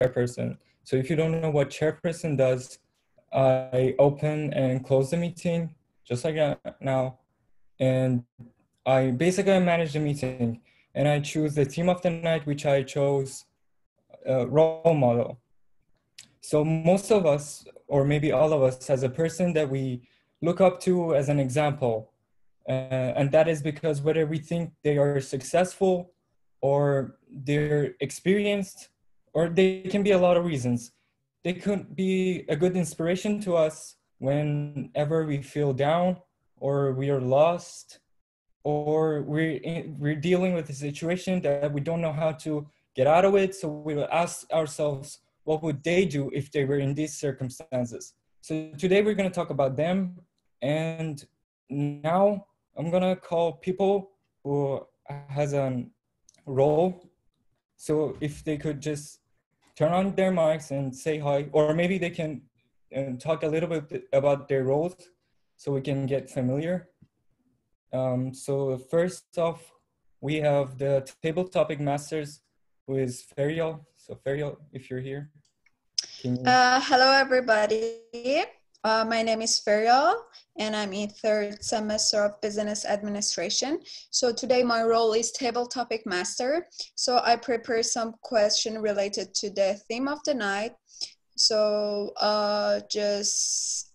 chairperson. So if you don't know what chairperson does, I open and close the meeting just like now, and I basically manage the meeting, and I choose the theme of the night, which I chose role model. So most of us, or maybe all of us, has a person that we look up to as an example. And that is because whether we think they are successful or they're experienced, or they can be a lot of reasons. They could be a good inspiration to us whenever we feel down or we are lost or we're dealing with a situation that we don't know how to get out of it. So we will ask ourselves, what would they do if they were in these circumstances? So today we're going to talk about them. And now I'm going to call people who has a role. So if they could just turn on their mics and say hi, or maybe they can talk a little bit about their roles so we can get familiar. So first off, we have the table topic masters, who is Ferial. So Ferial, if you're here. Hello, everybody. My name is Ferial, and I'm in third semester of business administration. So today my role is table topic master. So I prepare some question related to the theme of the night. So just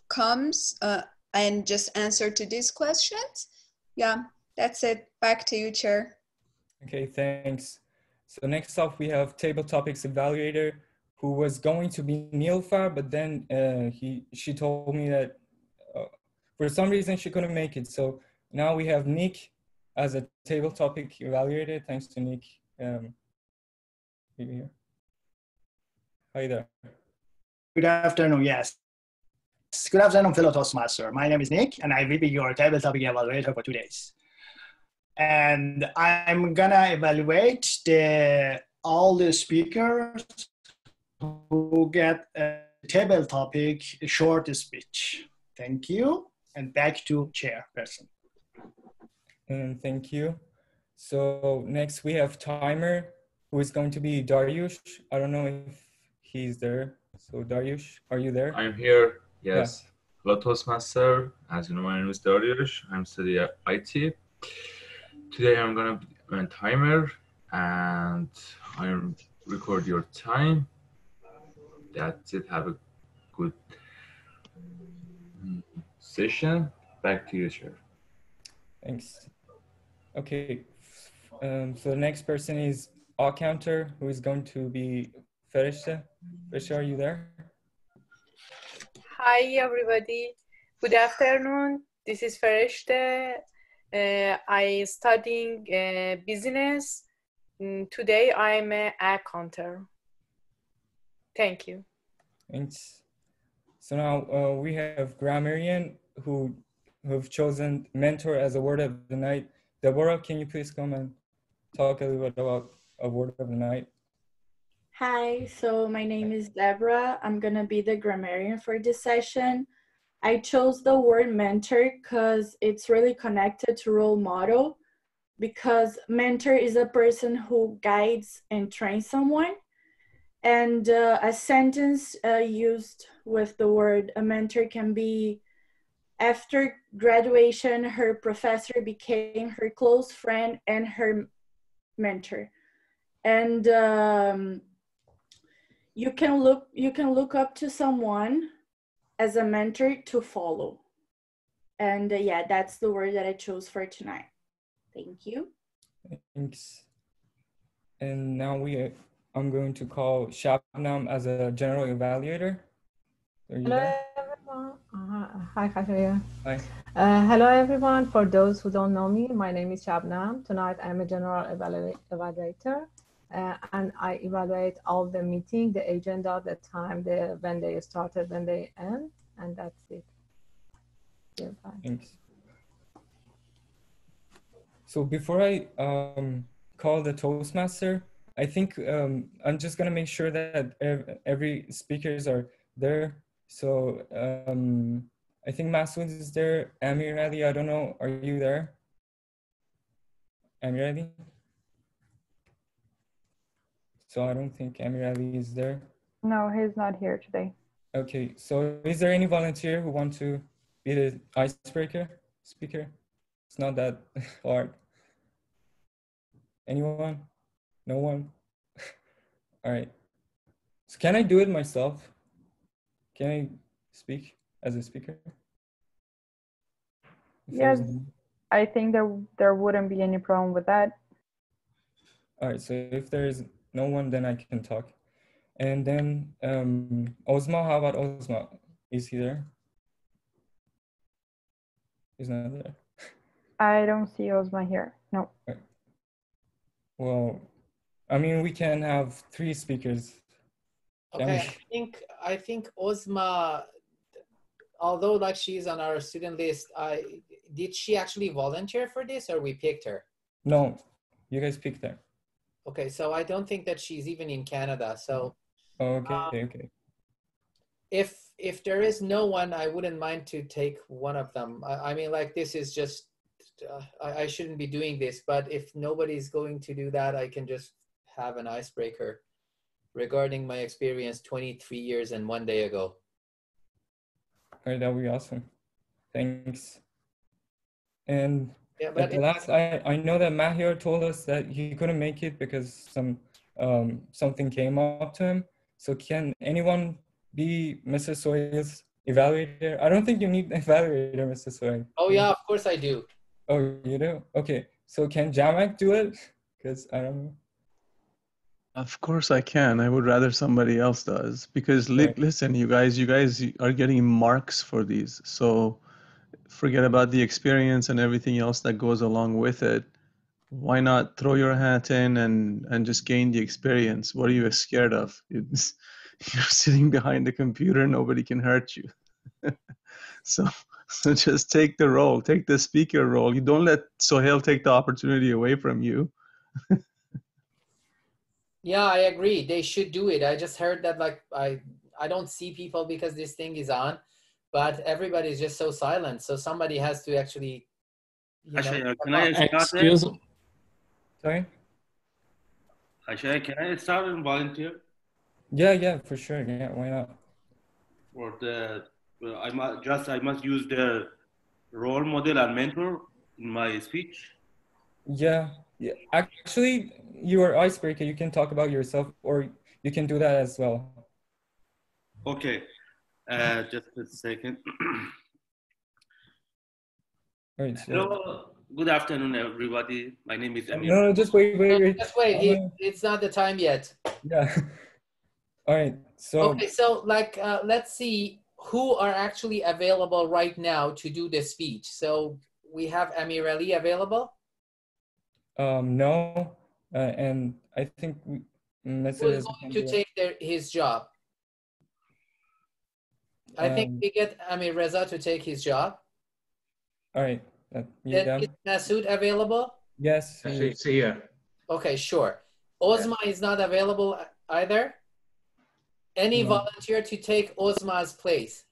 comes and just answer to these questions. Yeah, that's it. Back to you, Chair. Okay, thanks. So next off, we have table topics evaluator, who was going to be Nilfar, but then she told me that for some reason she couldn't make it. So now we have Nick as a table topic evaluator. Thanks to Nick. Here. Hi there. Good afternoon, yes. Good afternoon, fellow Toastmaster. My name is Nick, and I will be your table topic evaluator for 2 days. And I'm gonna evaluate all the speakers who get a table topic short speech. Thank you, and back to chairperson. And thank you. So next we have timer, who is going to be Dariush. I don't know if he's there. So Dariush, are you there? I'm here, yes. Yeah. Hello, Toastmaster. As you know, my name is Dariush. I'm studying IT. Today I'm gonna be a timer, and I'll record your time. That's it. Have a good session. Back to you, Chair. Thanks. Okay. So the next person is counter, who is going to be Ferishte. Ferishte, are you there? Hi, everybody. Good afternoon. This is Ferishte. I studying business. Today I'm an accountant. Thank you. Thanks. So now we have grammarian who have chosen mentor as a word of the night. Deborah, can you please come and talk a little bit about a word of the night? Hi, so my name is Deborah. I'm gonna be the grammarian for this session. I chose the word mentor because it's really connected to role model, because mentor is a person who guides and trains someone. And a sentence used with the word a mentor can be, after graduation, her professor became her close friend and her mentor. And you can look up to someone as a mentor to follow. And yeah, that's the word that I chose for tonight. Thank you. Thanks. And now I'm going to call Shabnam as a general evaluator. Hello, everyone. Hi, Khashaya. Hi. Hello, everyone. For those who don't know me, my name is Shabnam. Tonight, I'm a general evaluator, and I evaluate all the meeting, the agenda, the time, when they started, when they end, and that's it. Yeah, bye. Thanks. So before I call the Toastmaster, I think I'm just gonna make sure that every speakers are there. So I think Masood is there. Amir Ali, I don't know, are you there? Amir Ali? so I don't think Amir Ali is there. No, he's not here today. Okay, so is there any volunteer who want to be the icebreaker speaker? It's not that hard. Anyone? No one? All right. So can I do it myself? Can I speak as a speaker? Yes, I think there wouldn't be any problem with that. All right, so if there's no one, then I can talk. And then Ozma, how about Ozma? Is he there? He's not there. I don't see Ozma here, no. Right. Well, I mean, we can have 3 speakers. Okay, I think Ozma, although like she's on our student list, did she actually volunteer for this or we picked her? No, you guys picked her. Okay, so I don't think that she's even in Canada. So okay, okay. If there is no one, I wouldn't mind to take one of them. I mean, like this is just, I shouldn't be doing this, but if nobody's going to do that, I can just have an icebreaker regarding my experience 23 years and 1 day ago. All right, that would be awesome. Thanks. And yeah, but at the last, I know that Mahir told us that he couldn't make it because something came up to him. So can anyone be Mr. Soy's evaluator? I don't think you need an evaluator, Mr. Soy. Oh yeah, of course I do. Oh, you do? Okay. So can Jamak do it? Because I don't know. Of course I can. I would rather somebody else does because listen, you guys are getting marks for these. So forget about the experience and everything else that goes along with it. Why not throw your hat in and just gain the experience? What are you scared of? You're sitting behind the computer, nobody can hurt you. So just take the role, take the speaker role. You don't let Sohail take the opportunity away from you. Yeah, I agree. They should do it. I just heard that like I don't see people because this thing is on, but everybody's just so silent. So somebody has to actually, can I excuse me? Sorry? Can I start and volunteer? Yeah, for sure. Yeah, why not? For the I must use the role model and mentor in my speech. Yeah. Actually, you are icebreaker. You can talk about yourself, or you can do that as well. Okay, just a second. Right, so. Hello, good afternoon, everybody. My name is Amir. No, just wait. Just wait. It's not the time yet. Yeah. All right. So. Okay, so like let's see who are actually available right now to do the speech. So we have Amir Ali available. No, and I think Mr. Who's going to take his job? I think we get Amir Reza to take his job. All right. Then is Masood available? Yes. He's here. Okay, sure. Ozma is not available either. Any volunteer to take Ozma's place?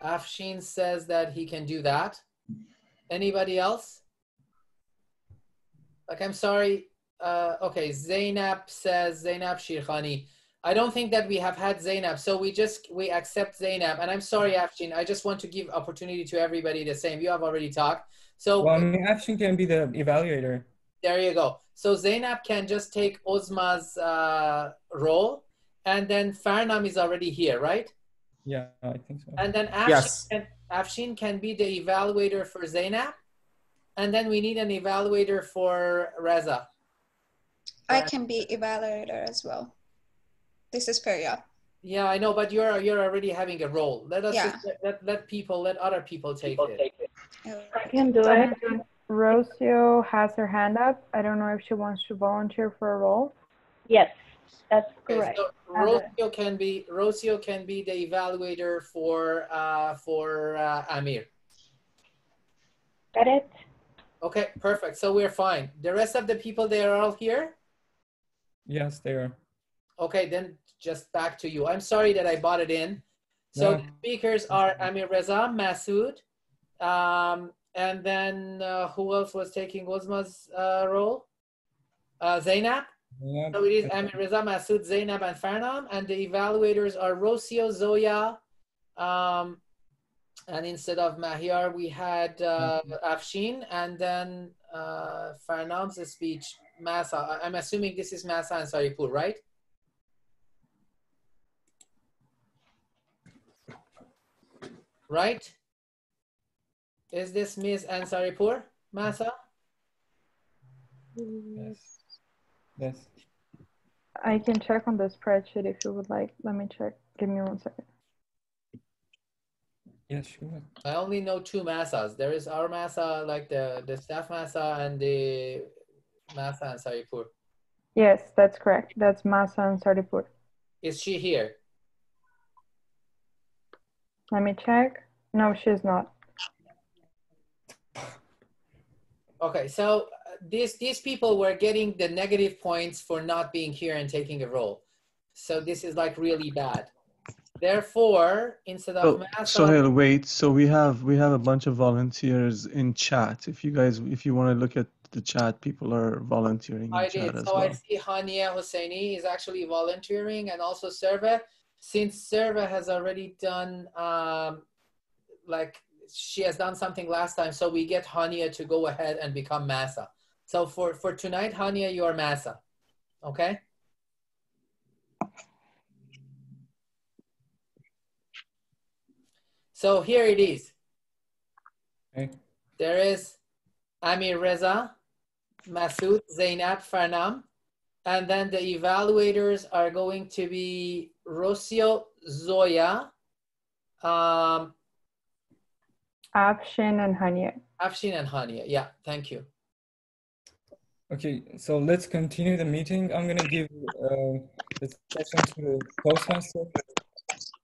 Afshin says that he can do that. Anybody else? Like, I'm sorry. Okay, Zainab says, Zainab Shirkhani. I don't think that we have had Zainab, so we accept Zainab. And I'm sorry, Afshin. I just want to give opportunity to everybody the same. You have already talked. So well, I mean, Afshin can be the evaluator. There you go. So Zainab can just take Ozma's role, and then Farnam is already here, right? Yeah, I think so. And then Afshin can be the evaluator for Zainab, and then we need an evaluator for Reza. I can be evaluator as well. This is Feria. Yeah, I know, but you're already having a role. Let us just let other people take it. I can do it. Rocio has her hand up. I don't know if she wants to volunteer for a role. Yes, that's correct. So Rocio can be the evaluator for Amir. Got it. Okay, perfect. So we're fine. The rest of the people, they are all here? Yes, they are. Okay, then just back to you. I'm sorry that I bought it in. So the speakers are Amir Reza, Masood, And then who else was taking Uzma's role? Zainab. Yeah. So it is Amir Reza, Masood, Zainab, and Farnam. And the evaluators are Rocio, Zoya, and instead of Mahyar, we had Afshin, and then Farnam's speech, Masa. I'm assuming this is Masa and Saripur, right? Right? Is this Ms. Ansaripur, Masa? Yes. Yes. I can check on the spreadsheet if you would like. Let me check. Give me 1 second. Yes, sure. I only know 2 Masas. There is our Masa, like the staff Masa, and the Masa Ansaripur. Yes, that's correct. That's Masa and Saripur. Is she here? Let me check. No, she's not. Okay, so these people were getting the negative points for not being here and taking a role. So this is like really bad. Therefore, instead of Masa, Sohail, wait. So we have a bunch of volunteers in chat. If you want to look at the chat, people are volunteering in chat as so well. I see Hania Hosseini is actually volunteering, and also Serva. Since Serva has already done, like she has done something last time, so we get Hania to go ahead and become Masa. So for tonight, Hania, you are Masa, okay? So here it is. Okay. There is Amir Reza, Masood, Zainab, Farnam, and then the evaluators are going to be Rocio, Zoya, Afshin and Hania. Afshin and Hania. Yeah, thank you. Okay, so let's continue the meeting. I'm gonna give the session to the Toastmaster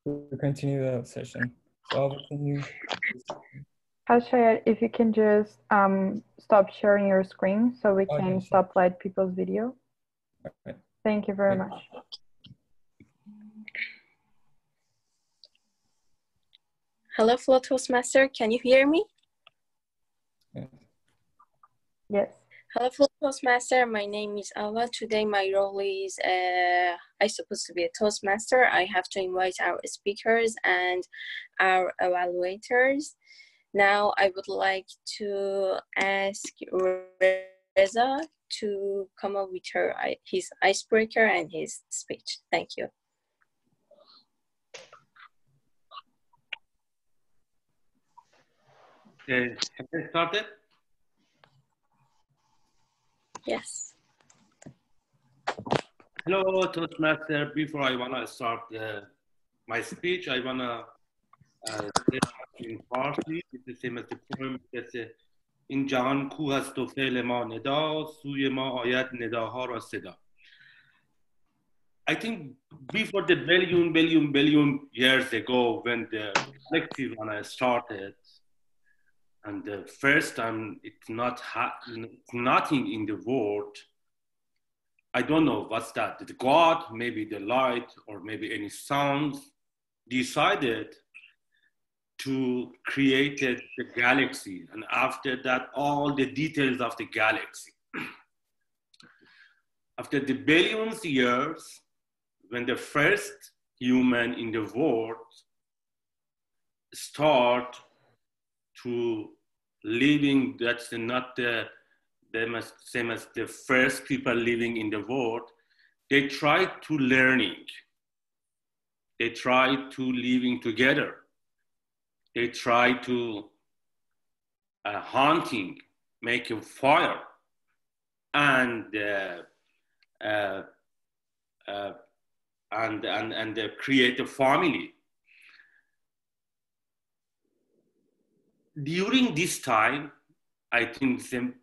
to continue the session. So can you? Hashayat, if you can just stop sharing your screen so we can stop light people's video. Okay. Thank you very much. Hello, Flow Toastmaster. Can you hear me? Yes. Hello, Flow Toastmaster. My name is Alva. Today my role is I'm supposed to be a Toastmaster. I have to invite our speakers and our evaluators. Now I would like to ask Reza to come up with his icebreaker and his speech. Thank you. Have I started? Yes. Hello, Toastmaster. Before I want to start my speech, I want to say in Farsi. It's the same as the poem. It's in جهان کو هست و فعل ما ندا سوی ما آید نداها را صدا. I think before the billion years ago, when the collective started, and the first time it's nothing in the world. I don't know what's that. The God, maybe the light, or maybe any sounds, decided to create the galaxy, and after that, all the details of the galaxy. After the billions of years, when the first human in the world start to living, that's not the same as the first people living in the world, they tried to learning. They tried to living together. They tried to hunting, making fire, and create a family. During this time, I think some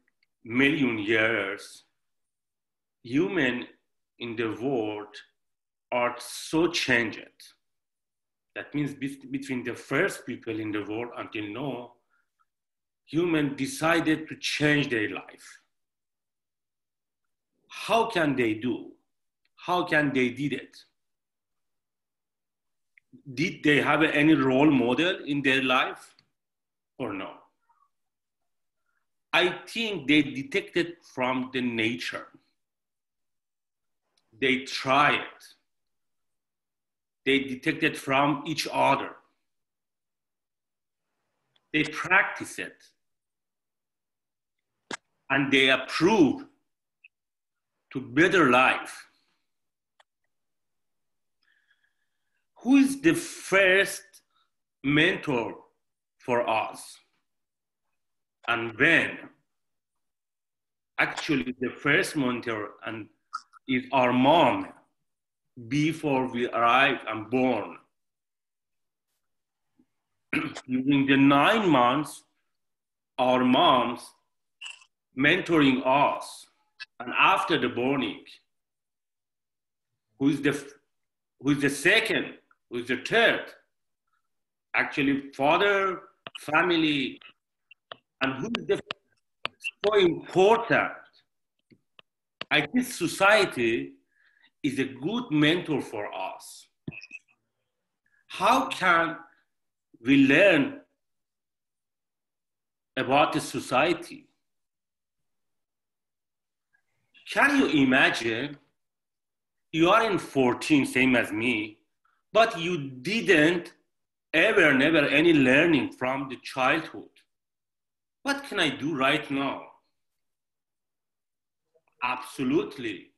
million years, human in the world are so changed. That means between the first people in the world until now, human decided to change their life. How can they do? How can they did it? Did they have any role model in their life or no? I think they detected from the nature. They try it. They detected from each other. They practice it. And they approve to better life. Who is the first mentor for us? And when? Actually, the first mentor is our mom before we arrive and born. During the 9 months, our moms mentoring us. And after the borning, who is the second, who is the third? Actually, father, family, and who is the so important? I think society is a good mentor for us. How can we learn about the society? Can you imagine you are in 14, same as me, but you didn't never any learning from the childhood. What can I do right now? Absolutely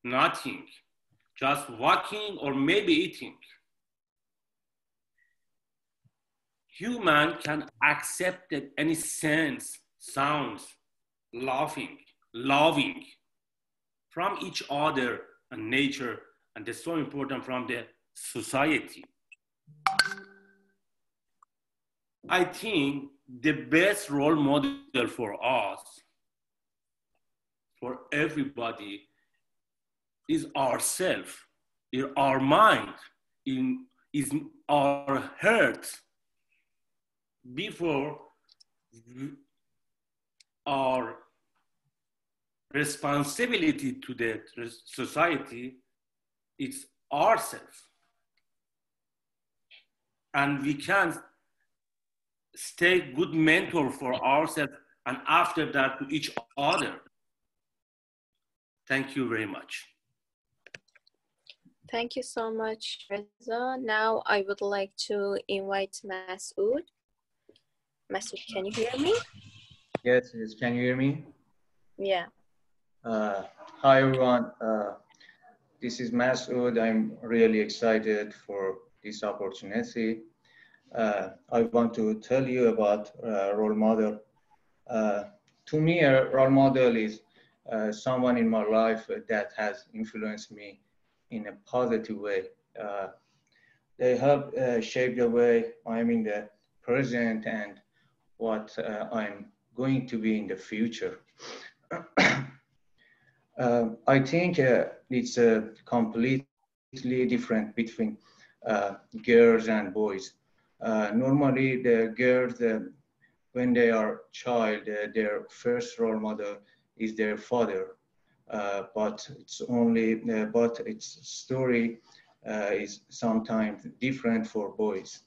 nothing. Just walking or maybe eating. Human can accept any sense, sounds, laughing, loving from each other and nature, and that's so important from the society. I think the best role model for us, for everybody, is ourselves, in our mind, is our heart. Before our responsibility to the society, it's ourselves. And we can stay good mentor for ourselves and after that to each other. Thank you very much. Thank you so much, Reza. Now I would like to invite Masood. Masood, can you hear me? Yes, can you hear me? Yeah. Hi, everyone. This is Masood. I'm really excited for this opportunity. I want to tell you about role model. To me, a role model is someone in my life that has influenced me in a positive way. They help shape the way I'm in the present and what I'm going to be in the future. I think it's completely different between girls and boys. Normally, the girls, when they are child, their first role model is their father. But its story is sometimes different for boys.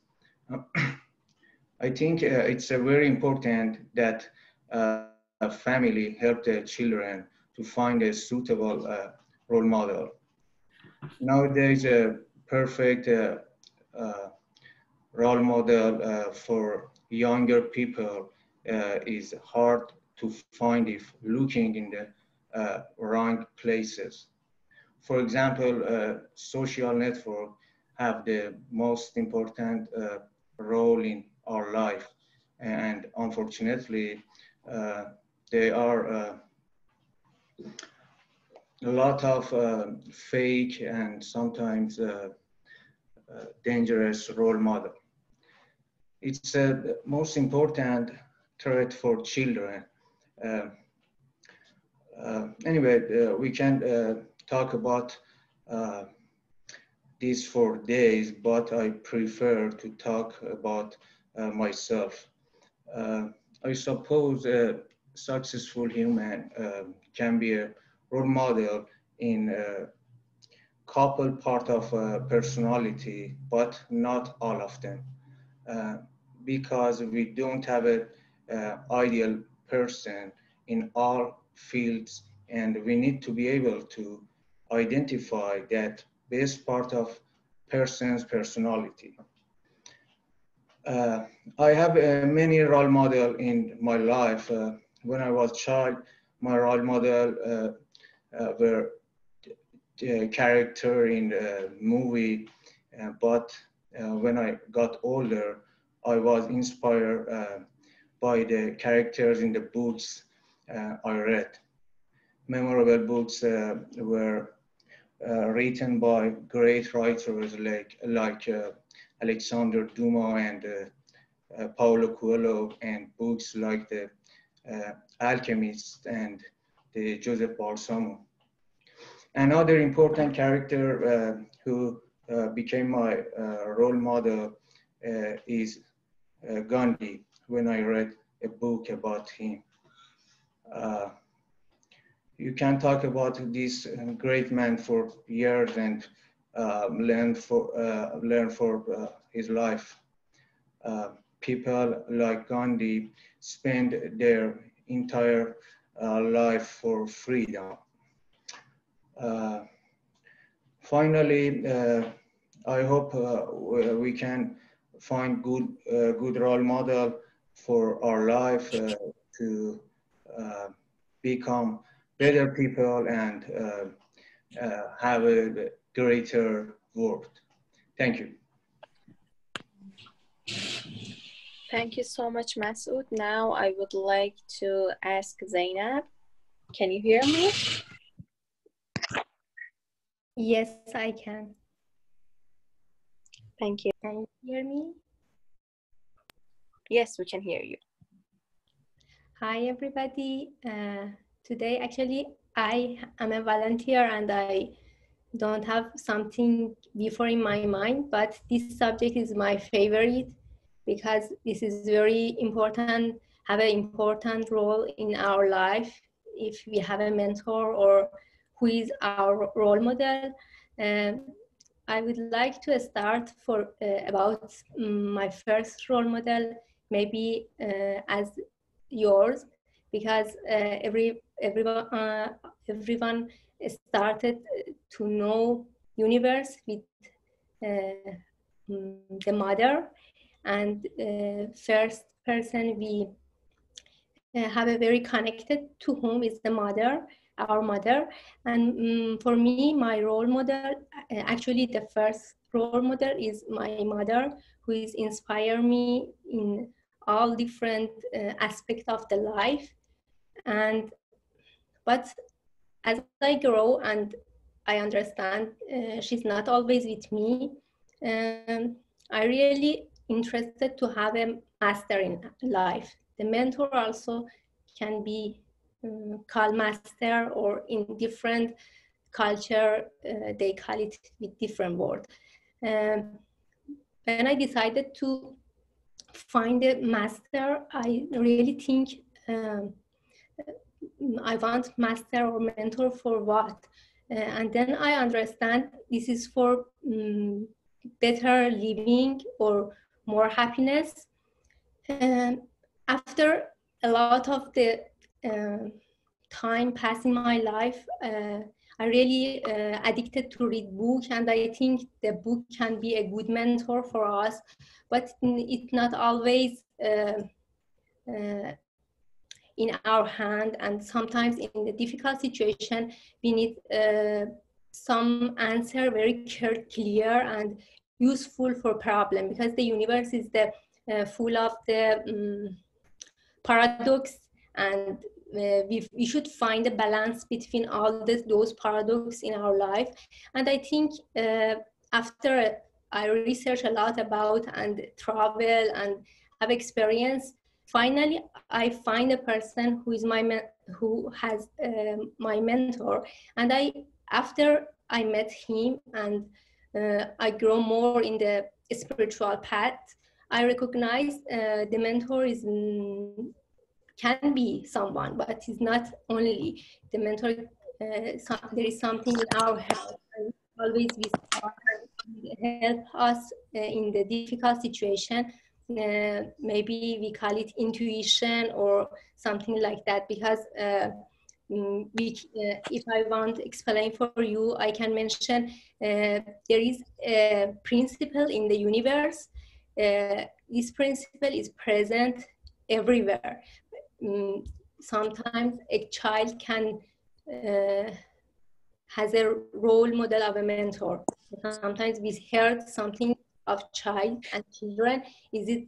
I think it's very important that a family help their children to find a suitable role model. Nowadays, a perfect role model for younger people is hard to find if looking in the wrong places. For example, social networks have the most important role in our life, and unfortunately, there are a lot of fake and sometimes dangerous role model. It's the most important threat for children. Anyway, we can talk about this for days, but I prefer to talk about myself. I suppose a successful human can be a role model in a couple part of personality, but not all of them. Because we don't have an ideal person in all fields, and we need to be able to identify that best part of person's personality. I have many role models in my life. When I was a child, my role model were character in the movie, but when I got older, I was inspired by the characters in the books I read. Memorable books were written by great writers like Alexander Dumas and Paulo Coelho, and books like The Alchemist and the Joseph Balsamo. Another important character who became my role model is Gandhi, when I read a book about him. You can talk about this great man for years and learn for his life. People like Gandhi spend their entire life for freedom. Finally, I hope we can find good role model for our life to become better people and have a greater world. Thank you. Thank you so much, Masood. Now I would like to ask Zainab. Can you hear me? Yes, I can. Thank you. Can you hear me? Yes, we can hear you. Hi, everybody. Today, actually, I am a volunteer and I don't have something before in my mind, but this subject is my favorite because this is very important, have an important role in our life. If we have a mentor or who is our role model, I would like to start about my first role model, maybe as yours, because everyone started to know universe with the mother, and first person we have a very connected to whom is the mother, our mother. And for me, my role model, actually the first role model is my mother, who is inspire me in all different aspects of the life. But as I grow and I understand she's not always with me, I really interested to have a master in life. The mentor also can be called master, or in different culture they call it with different word. When I decided to find a master, I really think I want master or mentor for what? And then I understand this is for better living or more happiness. And after a lot of the time passed in my life, I really addicted to read book, and I think the book can be a good mentor for us, but it's not always in our hand, and sometimes in the difficult situation we need some answer very clear and useful for problem, because the universe is the full of the paradox, and we should find a balance between all those paradoxes in our life. And I think after I research a lot about and travel and have experience, finally I find a person who is who has my mentor. And after I met him and I grow more in the spiritual path, I recognize the mentor is can be someone, but it's not only the mentor. There is something in our health, and always we help us in the difficult situation. maybe we call it intuition or something like that, because if I want to explain for you, I can mention there is a principle in the universe. This principle is present everywhere. Sometimes a child can has a role model of a mentor. Sometimes we heard something of child and children. Is it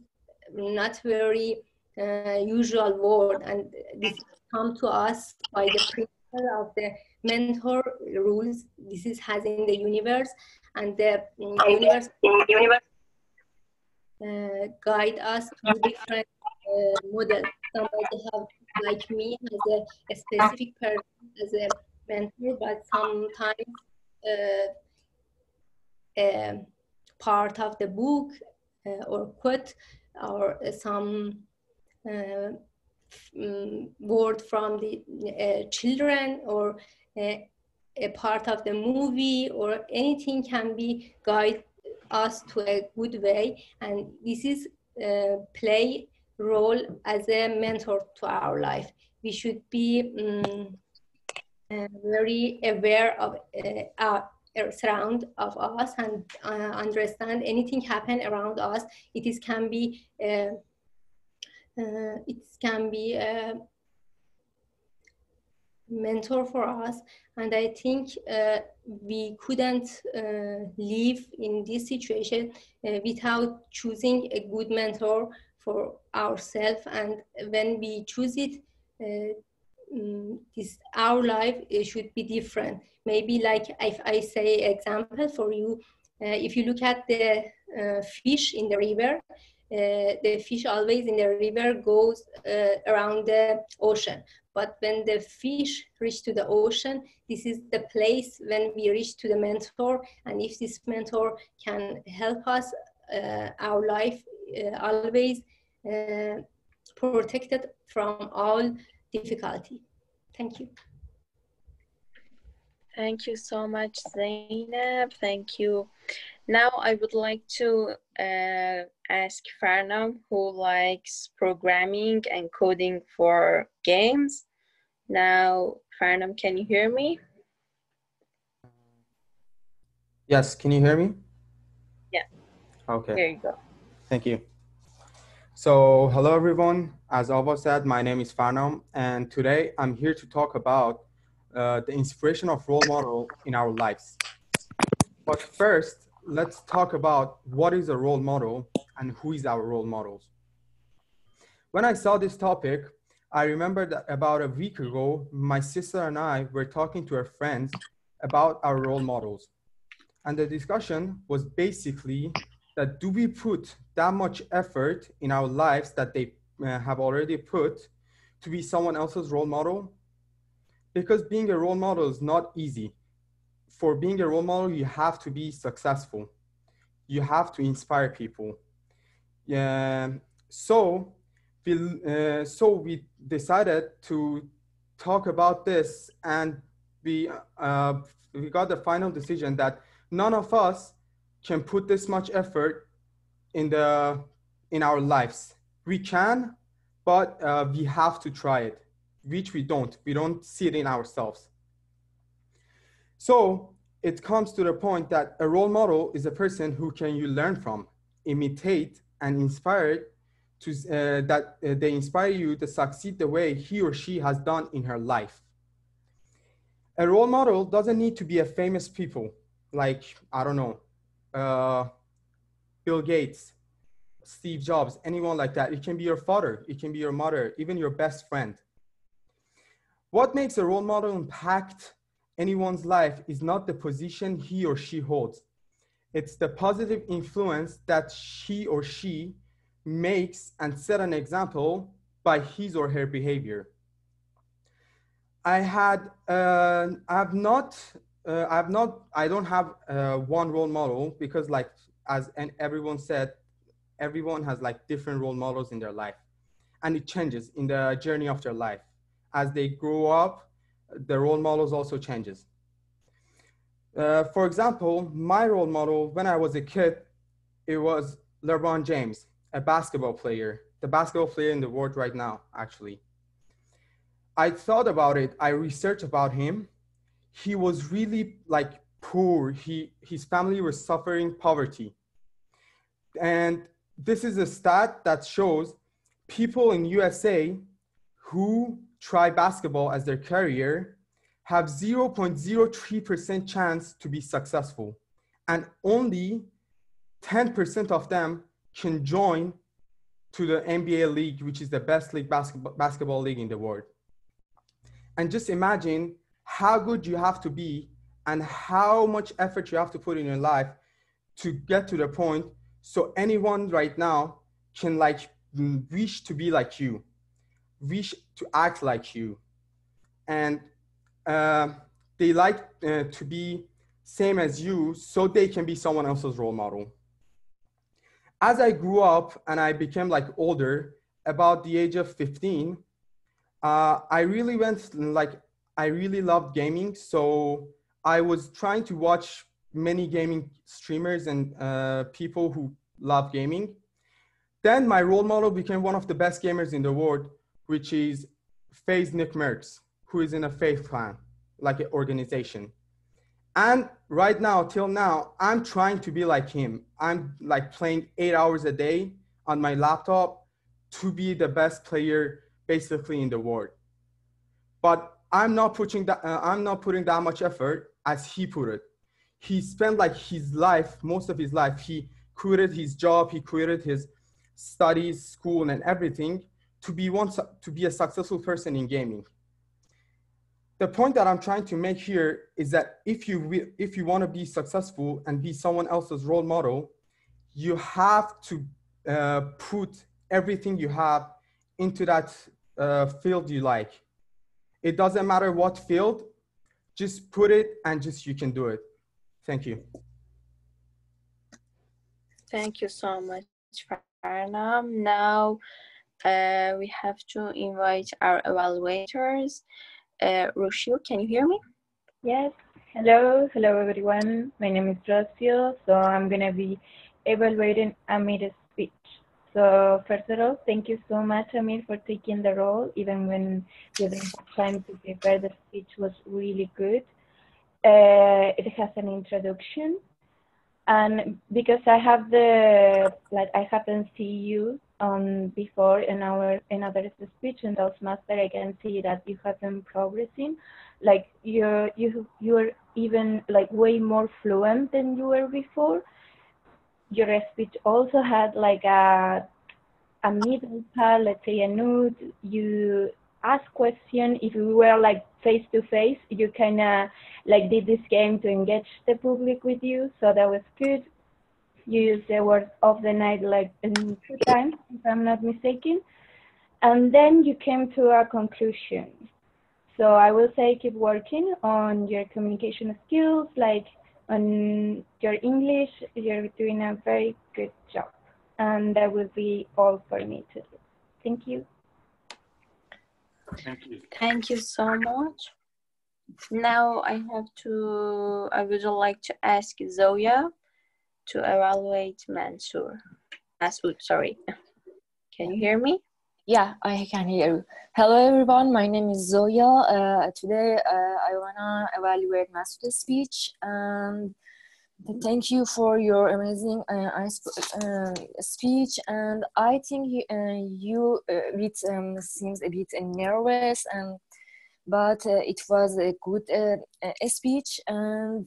not very usual word? And this come to us by the principle of the mentor rules. This is has in the universe, and the universe guide us to different models. Somebody have, like me, has a specific person as a mentor, but sometimes part of the book or quote or some word from the children or a part of the movie or anything can be guide us to a good way, and this is play role as a mentor to our life. We should be very aware of our surround of us and understand anything happen around us. It can be a mentor for us, and I think we couldn't live in this situation without choosing a good mentor for ourselves. And when we choose it, our life should be different. Maybe like if I say example for you, if you look at the fish in the river, the fish always in the river goes around the ocean. But when the fish reach to the ocean, this is the place when we reach to the mentor. And if this mentor can help us, our life always protected from all difficulty. Thank you. Thank you so much, Zainab. Thank you. Now I would like to ask Farnam, who likes programming and coding for games. Now, Farnam, can you hear me? Yes, can you hear me? Yeah. Okay. There you go. Thank you. So, hello everyone. As Ava said, my name is Farnam, and today I'm here to talk about the inspiration of role model in our lives. But first, let's talk about what is a role model and who is our role models. When I saw this topic, I remember that about a week ago, my sister and I were talking to our friends about our role models. And the discussion was basically that do we put that much effort in our lives that they have already put to be someone else's role model? Because being a role model is not easy. For being a role model, you have to be successful. You have to inspire people. So we decided to talk about this, and we got the final decision that none of us can put this much effort in our lives. We can, but we have to try it, which we don't. We don't see it in ourselves. So it comes to the point that a role model is a person who can you learn from, imitate, and inspire to they inspire you to succeed the way he or she has done in her life. A role model doesn't need to be a famous people like, I don't know, Bill Gates, Steve Jobs, anyone like that. It can be your father, it can be your mother, even your best friend. What makes a role model impact anyone's life is not the position he or she holds. It's the positive influence that he or she makes and set an example by his or her behavior. I don't have one role model because, like, and everyone said, everyone has like different role models in their life, and it changes in the journey of their life. As they grow up, the role models also changes. For example, my role model when I was a kid, it was LeBron James. a basketball player, the basketball player in the world right now, actually. I thought about it. I researched about him. He was really like poor. His family was suffering poverty. And this is a stat that shows people in USA who try basketball as their career have 0.03% chance to be successful. And only 10% of them can join to the NBA league, which is the best league basketball league in the world. And just imagine how good you have to be and how much effort you have to put in your life to get to the point so anyone right now can like wish to be like you, wish to act like you. And they like to be same as you so they can be someone else's role model. As I grew up and I became like older, about the age of 15, I really loved gaming. So I was trying to watch many gaming streamers and people who love gaming. Then my role model became one of the best gamers in the world, which is FaZe Nick Merckx, who is in a FaZe clan, like an organization. And right now, till now, I'm trying to be like him. I'm like playing 8 hours a day on my laptop to be the best player basically in the world. But I'm not putting that much effort as he put it. He spent like his life, most of his life, he quitted his job, he quitted his studies, school, and everything to be a successful person in gaming. The point that I'm trying to make here is that if you want to be successful and be someone else's role model, you have to put everything you have into that field you like. It doesn't matter what field, just put it and just you can do it. Thank you. Thank you so much, Farnam. Now we have to invite our evaluators. Rocio, can you hear me? Yes. Hello everyone. My name is Rocio. So I'm gonna be evaluating Amir's speech. So first of all, thank you so much, Amir, for taking the role. Even when you didn't have time to prepare, the speech was really good. It has an introduction, and because I have I haven't seen you before in another speech in Toastmasters, I can see that you have been progressing. Like you're even like way more fluent than you were before. Your speech also had like a middle part, let's say a note. You ask question. If we were like face to face, you kind of like did this game to engage the public with you. So that was good. You used the word of the night like 2 times, if I'm not mistaken. And then you came to a conclusion. So I will say keep working on your communication skills, like on your English. You're doing a very good job. And that will be all for me today. Thank you. Thank you. Thank you so much. Now I would like to ask Zoya to evaluate Masood, sorry. Can you hear me? Yeah, I can hear you. Hello everyone, my name is Zoya. Today I wanna evaluate Masood's speech, and thank you for your amazing speech. And I think you seems a bit nervous, but it was a good speech. And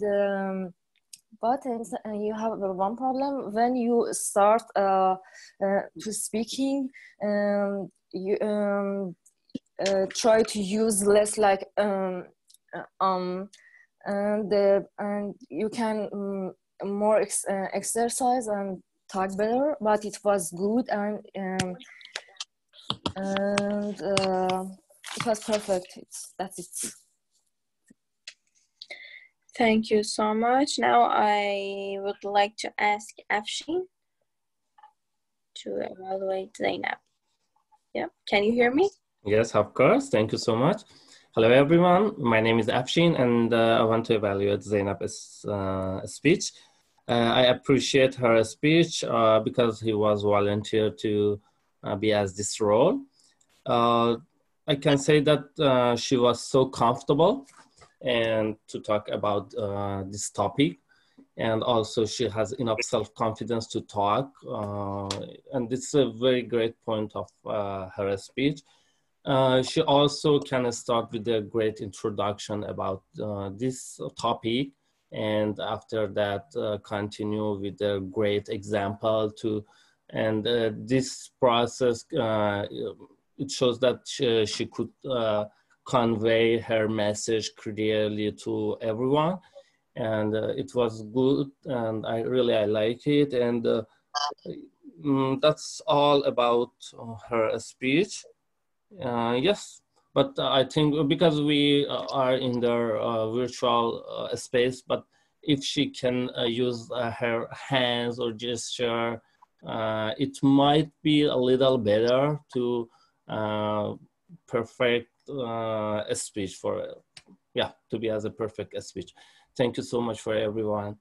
but you have one problem when you start to speaking. You try to use less like and you can more exercise and talk better. But it was good, and it was perfect. That's it. Thank you so much. Now I would like to ask Afshin to evaluate Zainab. Yeah, can you hear me? Yes, of course. Thank you so much. Hello, everyone. My name is Afshin, and I want to evaluate Zainab's speech. I appreciate her speech because he was volunteered to be as this role. I can say that she was so comfortable and to talk about this topic. And also she has enough self-confidence to talk. And this is a very great point of her speech. She also can start with a great introduction about this topic. And after that, continue with a great example to, and this process, it shows that she could convey her message clearly to everyone. And it was good, and I like it. And that's all about her speech. Yes, but I think because we are in the virtual space, but if she can use her hands or gesture, it might be a little better to perfect a speech for, yeah, to be as a perfect speech. Thank you so much for everyone.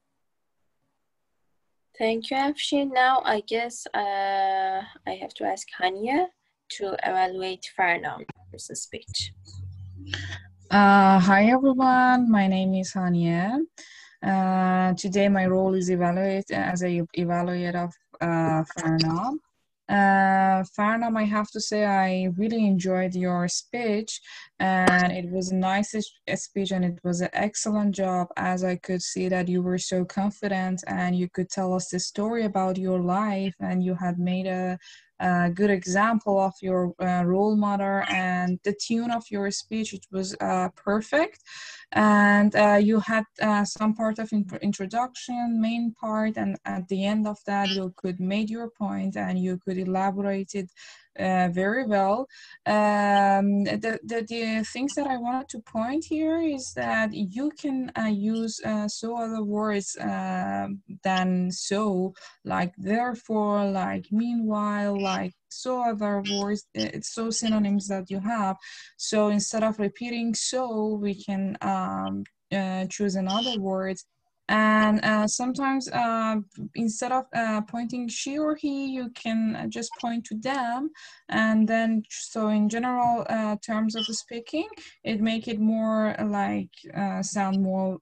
Thank you, Afshin. Now I guess I have to ask Hania to evaluate Farnam's speech. Hi everyone, my name is Hania. Today my role is as a evaluator of Farnam. Farnam, I have to say I really enjoyed your speech, and it was a nice speech, and it was an excellent job, as I could see that you were so confident and you could tell us the story about your life, and you had made a good example of your role model, and the tune of your speech, it was perfect. And you had some part of introduction, main part, and at the end of that you could make your point and you could elaborate it very well. The things that I wanted to point here is that you can use so other words than so, like therefore, like meanwhile, like so other words, it's so synonyms that you have. So instead of repeating so, we can choose another words. And sometimes instead of pointing she or he, you can just point to them. And then, so in general terms of speaking, it make it more like sound more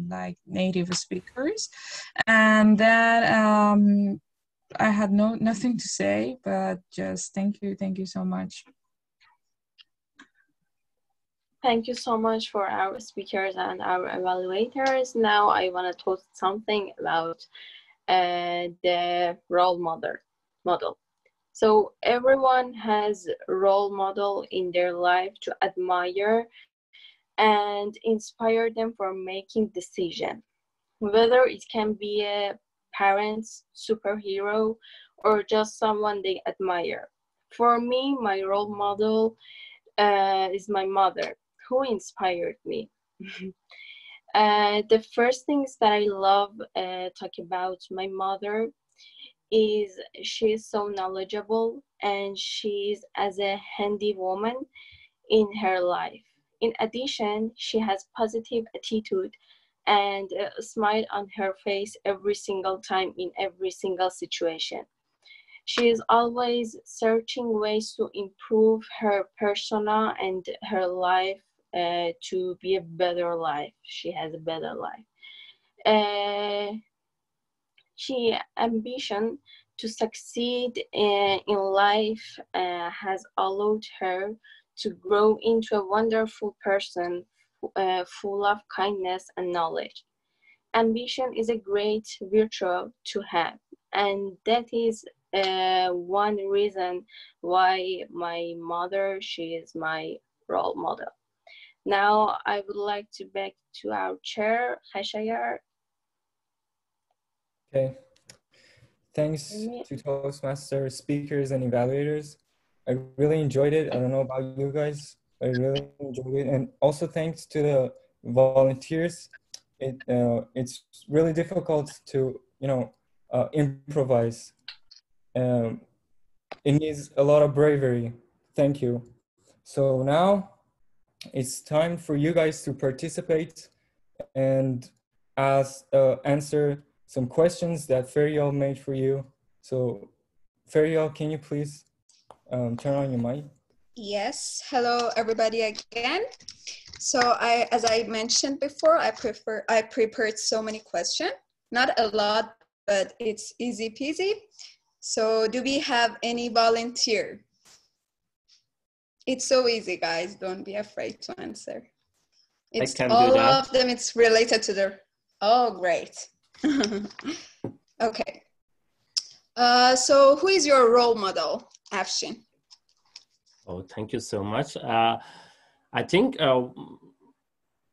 like native speakers. And then I had nothing to say, but just thank you so much. Thank you so much for our speakers and our evaluators. Now I want to talk something about the role model. So everyone has a role model in their life to admire and inspire them for making decisions, whether it can be a parent, superhero, or just someone they admire. For me, my role model is my mother, who inspired me. The first things that I love talking about my mother is she is so knowledgeable and she's as a handy woman in her life. In addition, she has positive attitude and a smile on her face every single time in every single situation. She is always searching ways to improve her persona and her life to be a better life. She has a better life. She ambition to succeed in life has allowed her to grow into a wonderful person full of kindness and knowledge. Ambition is a great virtue to have, and that is one reason why my mother, she is my role model. Now I would like to back to our chair, Khashayar. Okay. Thanks to Toastmasters, speakers, and evaluators. I really enjoyed it. I don't know about you guys, but I really enjoyed it. And also thanks to the volunteers. It's really difficult to, improvise. It needs a lot of bravery. Thank you. So now it's time for you guys to participate and answer some questions that Ferial made for you. So Ferial, can you please turn on your mic? Yes, hello everybody again. So as I mentioned before, I prepared so many questions, not a lot, but it's easy peasy. So do we have any volunteer? It's so easy, guys. Don't be afraid to answer. It's all of them. It's related to the. Oh, great. Okay. So who is your role model, Afshin? Oh, thank you so much. I think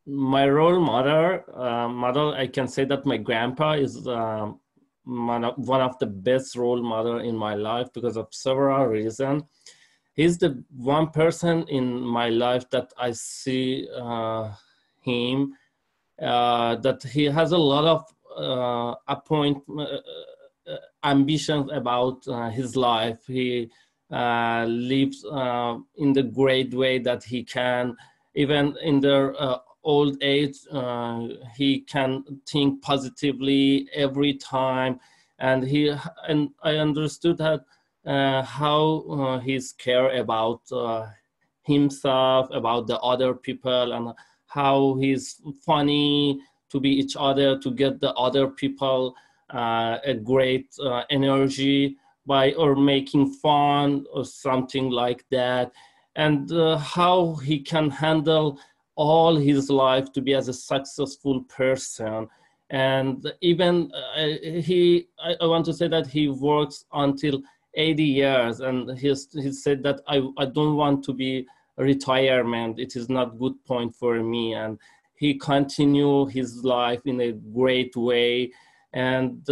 my role model, I can say that my grandpa is one of the best role model in my life because of several reasons. He's the one person in my life that I see him, that he has a lot of ambitions about his life. He lives in the great way that he can. Even in their old age, he can think positively every time. And I understood that how he's care about himself, about the other people, and how he's funny to be each other, to get the other people a great energy by or making fun or something like that, and how he can handle all his life to be as a successful person. And even I want to say that he works until 80 years, and he said that I don't want to be retirement. It is not good point for me. And he continue his life in a great way. And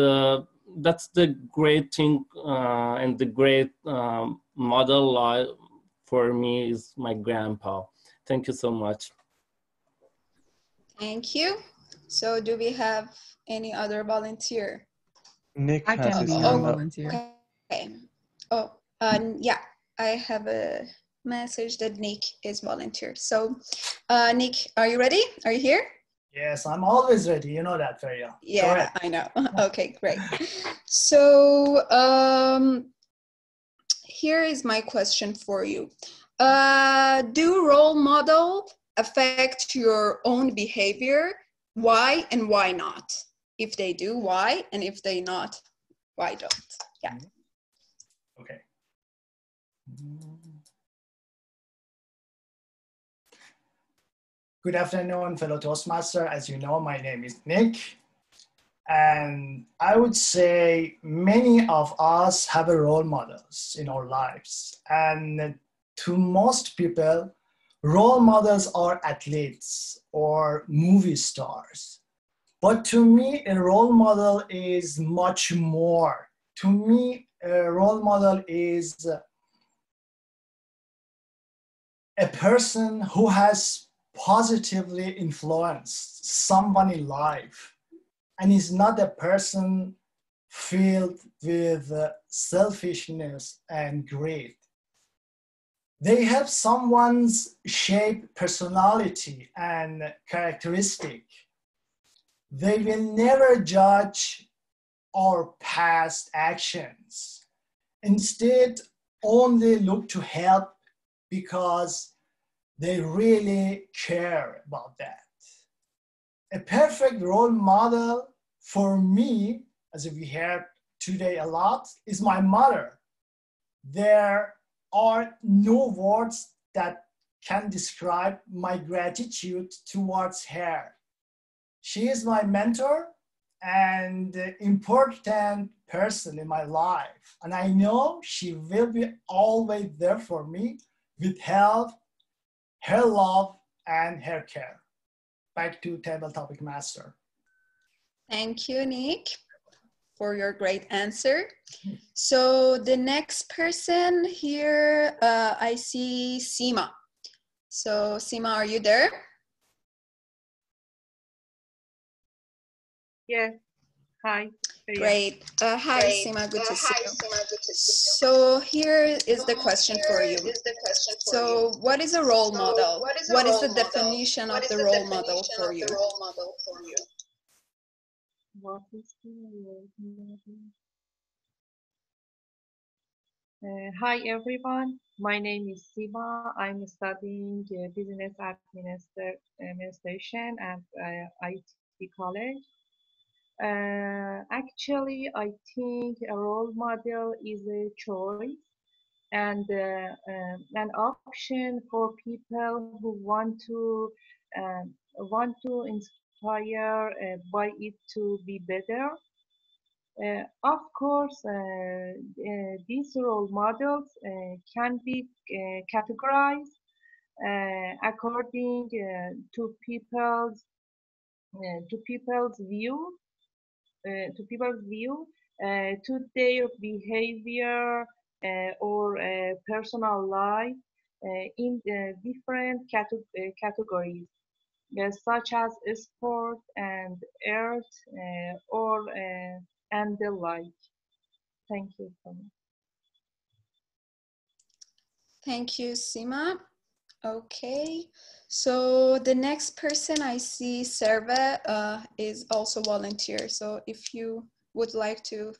that's the great thing and the great model life for me is my grandpa. Thank you so much. Thank you. So do we have any other volunteer? Nick I can be your volunteer. Okay. Oh, yeah, I have a message that Nick is volunteer. So Nick, are you ready? Are you here? Yes, I'm always ready. You know that, Feria. Yeah, I know. Okay, great. So here is my question for you. Do role model affect your own behavior? Why and why not? If they do, why? And if they not, why don't? Yeah. Okay. Good afternoon, fellow Toastmaster. As you know, my name is Nick. And I would say many of us have a role models in our lives. And to most people, role models are athletes or movie stars. But to me, a role model is much more. To me, a role model is a person who has positively influenced someone in life and is not a person filled with selfishness and greed. They have someone's shape, personality, and characteristic. They will never judge our past actions. Instead, only look to help because they really care about that. A perfect role model for me, as we heard today a lot, is my mother. There are no words that can describe my gratitude towards her. She is my mentor and important person in my life. And I know she will be always there for me with help, her love, and her care. Back to Table Topic Master. Thank you, Nick, for your great answer. So the next person here, I see Seema. So Seema, are you there? Yeah. Hi. Great. Hi, Seema. Good to see you. So here is the question for you. So what is a role model? What is the definition of the role model for you? What is the role model? Hi everyone, my name is Siva. I'm studying business administration at ITD college. Actually, I think a role model is a choice and an option for people who want to inspire by it to be better. Of course, these role models can be categorized according to people's view, to their behavior or personal life in different categories, such as sport and art and the like. Thank you so much. Thank you, Sima. Okay, so the next person I see, Serve, is also volunteer. So if you would like to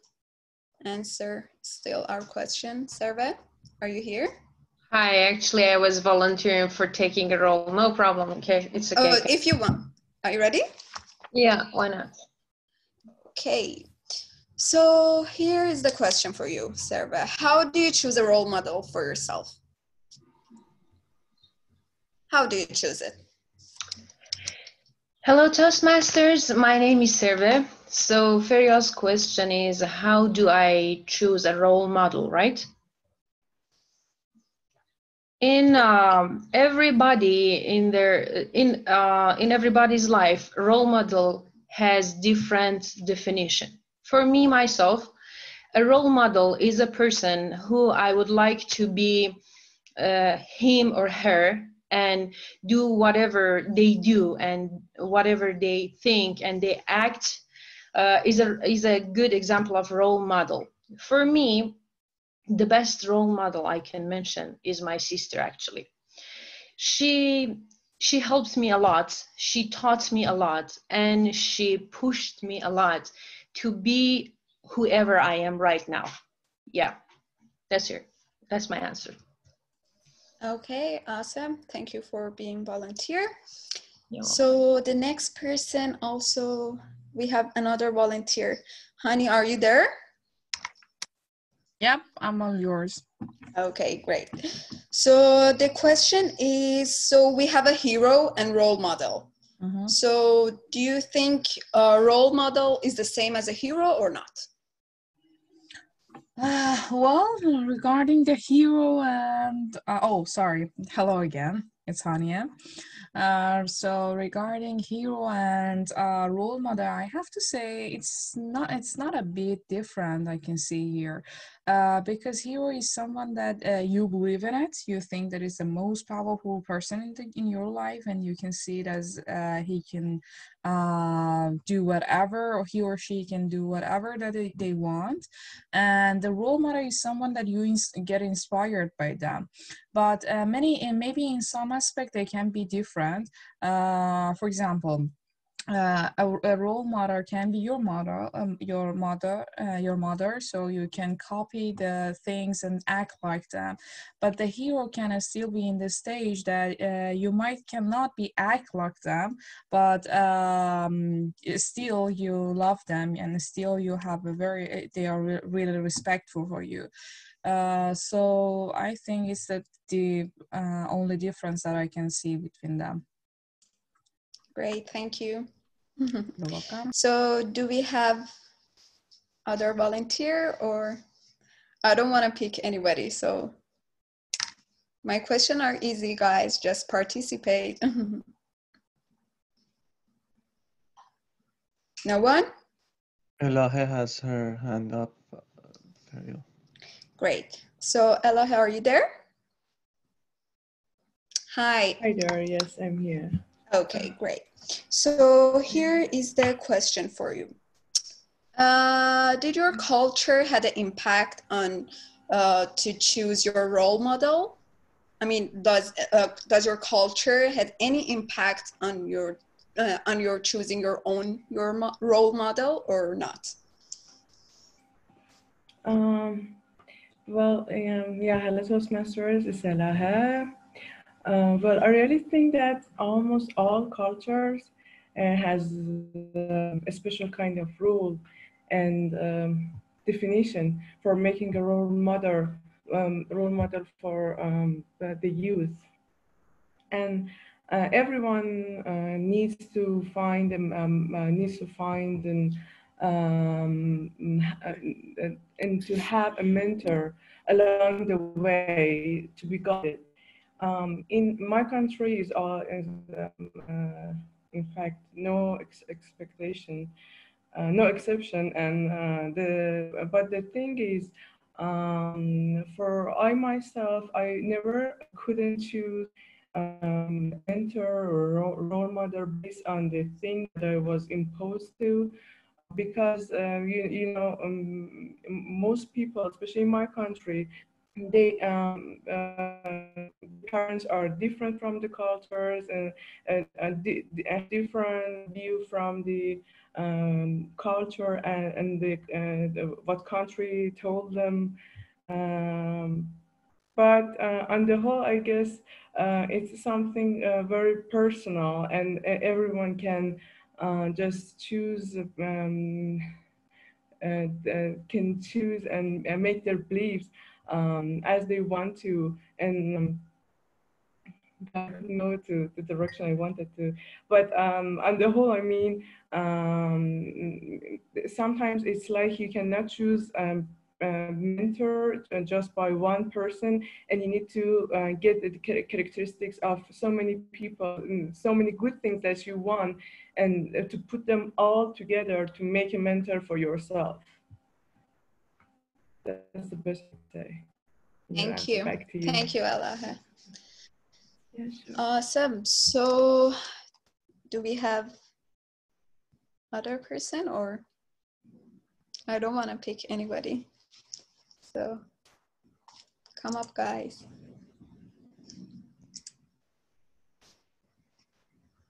answer still our question, Serve, are you here? Hi, actually I was volunteering for taking a role. No problem, okay, it's okay. Oh, if you want. Are you ready? Yeah, why not? Okay, so here is the question for you, Serve. How do you choose a role model for yourself? How do you choose it? Hello, Toastmasters. My name is Serve. So Ferio's question is, how do I choose a role model, right? In everybody in everybody's life, role model has different definition. For me, myself, a role model is a person who I would like to be him or her and do whatever they do and whatever they think and they act is a good example of role model. For me, the best role model I can mention is my sister, actually. She helped me a lot, she taught me a lot, and she pushed me a lot to be whoever I am right now. Yeah, that's my answer. Okay, awesome. Thank you for being volunteer. So the next person also, we have another volunteer. Honey, are you there? Yep, I'm all yours. Okay, great. So the question is, so we have a hero and role model. Mm-hmm. So do you think a role model is the same as a hero or not? Well, regarding the hero and, oh, sorry. Hello again. It's Hania. So regarding hero and role model, I have to say it's not a bit different. I can see here, because hero is someone that you believe in it. You think that is the most powerful person in your life, and you can see it as he can do whatever, or he or she can do whatever that they want. And the role model is someone that you get inspired by them. But maybe in some aspect they can be different. For example, a role model can be your mother, so you can copy the things and act like them. But the hero can still be in the stage that you cannot be act like them, but still you love them, and still you have they are really respectful for you. So I think it's the only difference that I can see between them. Great, thank you. You're welcome. So do we have other volunteer, or I don't want to pick anybody, so my questions are easy, guys, just participate. No one? Elahe has her hand up. Great. So Ella, are you there? Hi. Hi there, yes, I'm here. Okay, great. So here is the question for you. Did your culture had an impact on to choose your role model? I mean, does your culture have any impact on your on your choosing your role model or not? Well, yeah, hello Toastmasters, it's Ella here. Well, I really think that almost all cultures has a special kind of rule and definition for making a role model for the youth. And everyone needs to find and to have a mentor along the way to be guided. In my country is in fact no expectation, no exception, and but the thing is, for I myself, I never couldn't choose mentor or role model based on the thing that I was imposed to, because most people, especially in my country, they parents are different from the cultures and a different view from the culture and what country told them. But on the whole, I guess it's something very personal, and everyone can just choose, can choose and make their beliefs as they want to, and I couldn't go to the direction I wanted to. But on the whole, I mean, sometimes it's like you cannot choose mentor just by one person, and you need to get the characteristics of so many people, so many good things that you want, and to put them all together to make a mentor for yourself. That's the best I can say. Thank you. Back to you. Thank you, Ella. Yeah, sure. Awesome. So do we have other person, or I don't want to pick anybody. So come up, guys.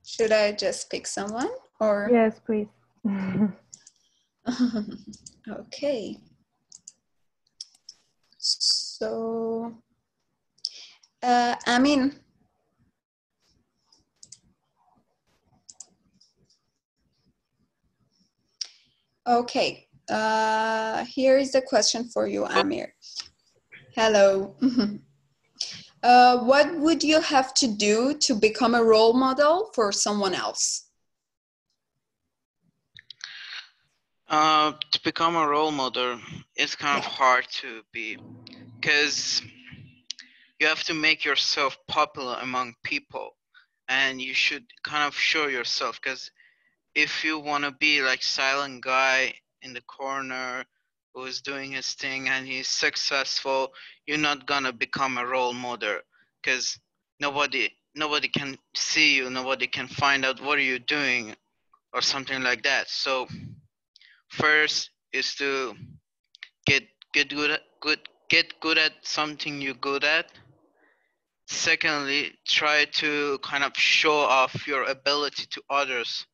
Should I just pick someone, or? Yes, please. Okay. So, Amin. Okay, here is the question for you, Amir. Hello. What would you have to do to become a role model for someone else? To become a role model, it's kind of hard to be, because you have to make yourself popular among people, and you should kind of show yourself, because if you want to be like silent guy in the corner who is doing his thing and he's successful, you're not gonna become a role model, because nobody can see you, nobody can find out what are you doing or something like that. So first is to get good at something you're good at. Secondly, try to kind of show off your ability to others,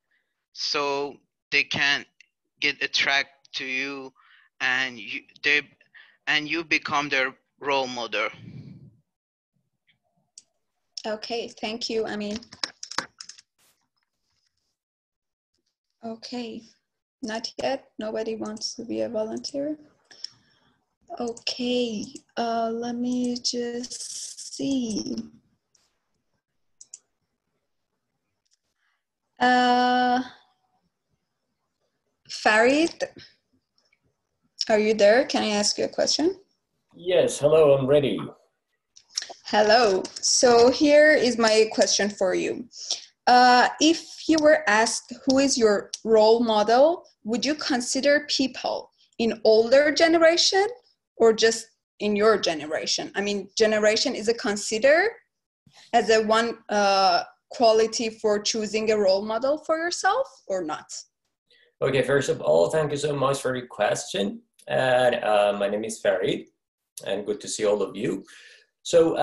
so they can get attracted to you, and you become their role model. Okay, thank you, Amin. Okay, not yet. Nobody wants to be a volunteer. Okay, let me just see. Farid, are you there? Can I ask you a question? Yes, hello, I'm ready. Hello. So here is my question for you. If you were asked who is your role model, would you consider people in older generation or just in your generation? I mean, generation is a consider as a one quality for choosing a role model for yourself or not? Okay, first of all, thank you so much for your question. And my name is Farid, and good to see all of you. So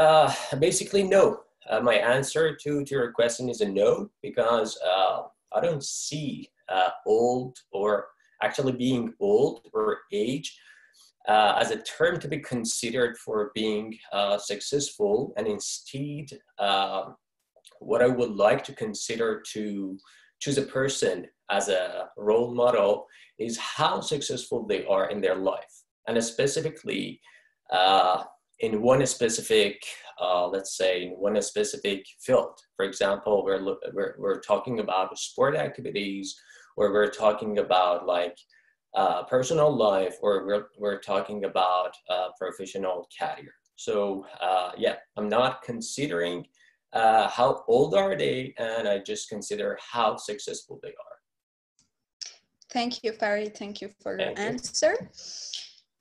basically, no. My answer to your question is a no, because I don't see old or actually being old or age as a term to be considered for being successful, and instead what I would like to consider to choose a person as a role model is how successful they are in their life, and specifically in one specific, let's say, in one specific field. For example, we're talking about sport activities, or we're talking about like personal life, or we're talking about professional career. So yeah, I'm not considering how old are they, and I just consider how successful they are. Thank you, Farid. Thank you for your answer.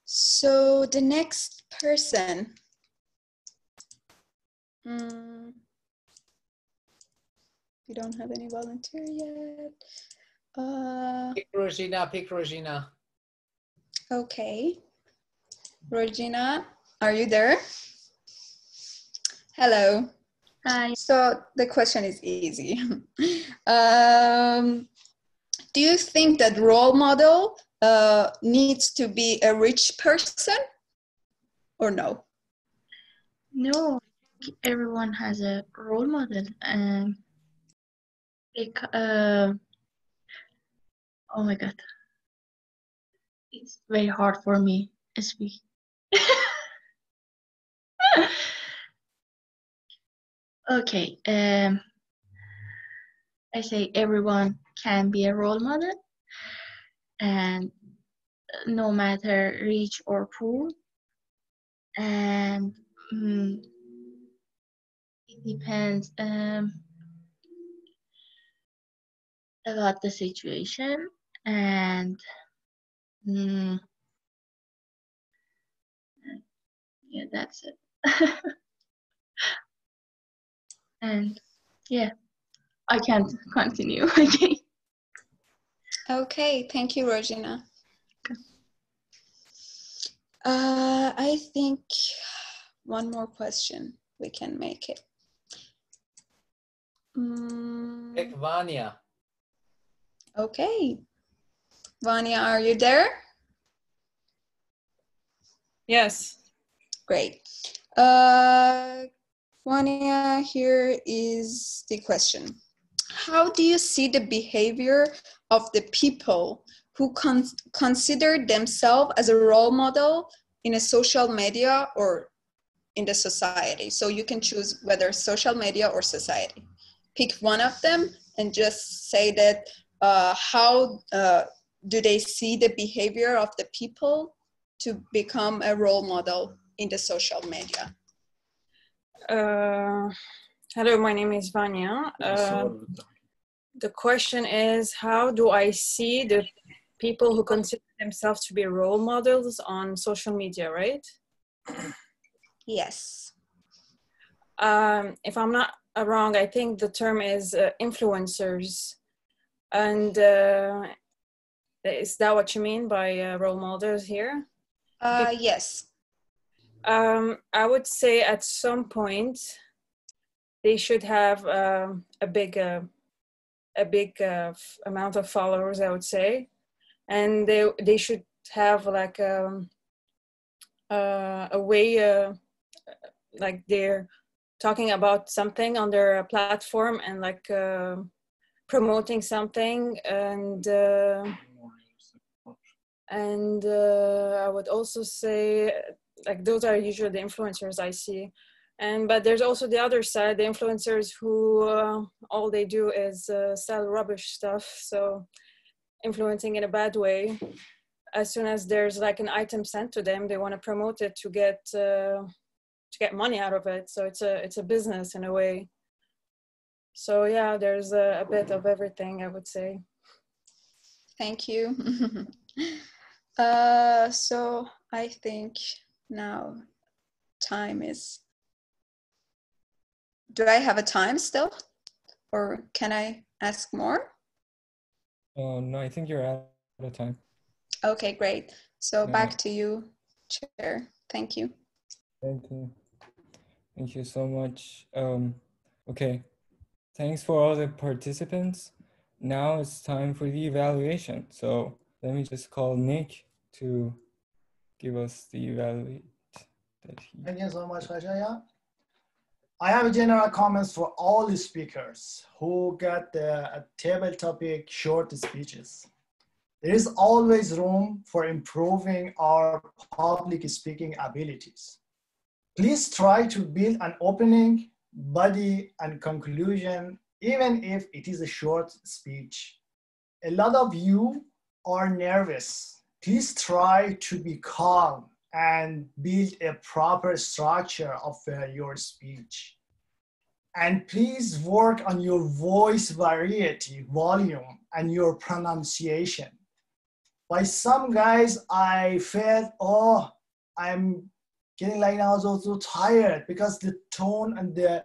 So the next person. We don't have any volunteer yet. Pick Regina, pick Regina. Okay. Regina, are you there? Hello. Hi. So the question is easy. Do you think that role model needs to be a rich person or no? No, everyone has a role model. Oh my God. It's very hard for me to speak. Okay, I say everyone can be a role model, and no matter rich or poor, and it depends about the situation, and yeah, that's it. And yeah, I can't continue. Okay. Okay, thank you, Regina. I think one more question, we can make it. Pick Vanya. Okay. Vanya, are you there? Yes. Great. Vanya, here is the question. How do you see the behavior of the people who consider themselves as a role model in a social media or in the society? So you can choose whether social media or society. Pick one of them and just say that how do they see the behavior of the people to become a role model in the social media? Hello, my name is Vanya. The question is, how do I see the people who consider themselves to be role models on social media, right? Yes. If I'm not wrong, I think the term is influencers. And is that what you mean by role models here? Yes. I would say at some point they should have a big amount of followers, I would say, and they should have like a way like they're talking about something on their platform and like promoting something, and I would also say like those are usually the influencers I see. But there's also the other side, the influencers who all they do is sell rubbish stuff. So influencing in a bad way. As soon as there's like an item sent to them, they want to promote it to get money out of it. So it's a business in a way. So yeah, there's a bit of everything, I would say. Thank you. So I think now time is. Do I have a time still? Or can I ask more? No, I think you're out of time. Okay, great. So back to you, Chair. Thank you. Thank you. Thank you so much. Okay. Thanks for all the participants. now it's time for the evaluation. So let me just call Nick to give us the evaluate that he. Thank you so much, Khashaya. I have general comments for all the speakers who got the table topic short speeches. There is always room for improving our public speaking abilities. Please try to build an opening, body, and conclusion, even if it is a short speech. A lot of you are nervous. Please try to be calm and build a proper structure of your speech. And please work on your voice variety, volume, and your pronunciation. By some guys, I felt, oh, I'm getting like now so tired because the tone and the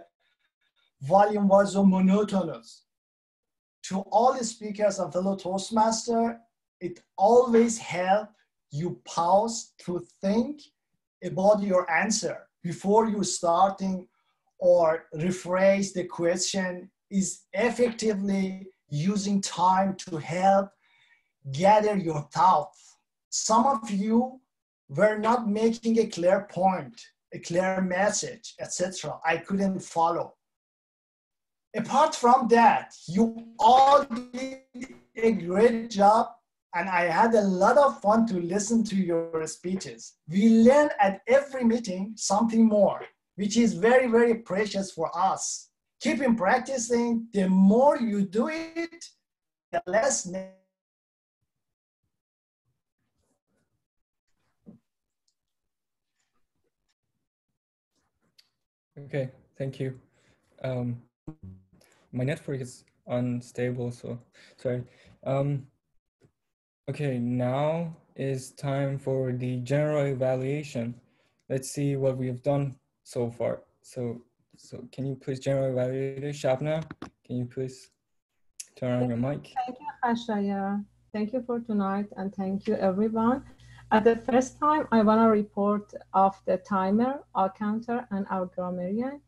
volume was so monotonous. To all the speakers and fellow Toastmaster, it always helps you pause to think about your answer before you starting or rephrase the question is effectively using time to help gather your thoughts. Some of you were not making a clear point, a clear message, etc. I couldn't follow. Apart from that, you all did a great job, and I had a lot of fun to listen to your speeches. We learn at every meeting something more, which is very, very precious for us. Keep on practicing. The more you do it, the less. Okay, thank you. My network is unstable, so sorry. Okay, now is time for the general evaluation. Let's see what we have done so far. So can you please general evaluator, Shabna, can you please turn on your mic? Thank you, Khashaya. Thank you for tonight, and thank you, everyone. At the first time, I want to report of the timer, our counter, and our grammarian.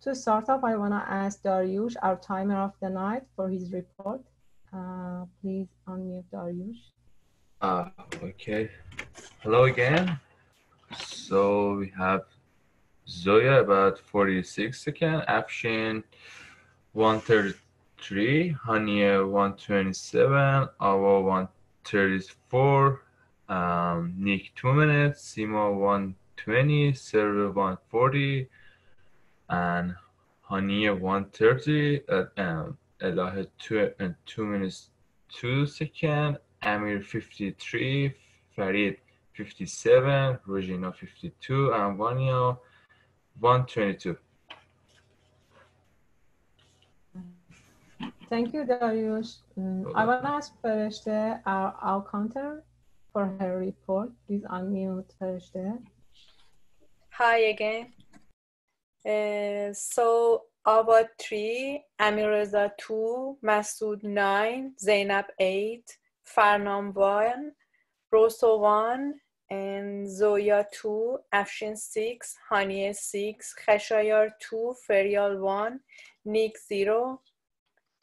To start off, I want to ask Dariush, our timer of the night, for his report. Please unmute Dariush. Okay. Hello again. So we have Zoya about 46 seconds, Afshin 133, Hania 127, Awa 134, Nick 2 minutes, Simo 120, Server 140, and Hania 130, Elahe 2 minutes 2 seconds, Amir 53, Farid 57, Regina 52, and Vanya 122. Thank you, Dariush. I want to ask Farishte, our counter, for her report. Please unmute Farishte. Hi again. So Abad 3, Amireza 2, Masood 9, Zainab 8, Farnam 1, Rosso 1, and Zoya 2, Afshin 6, Haniye 6, Khashayar 2, Feryal 1, Nick 0,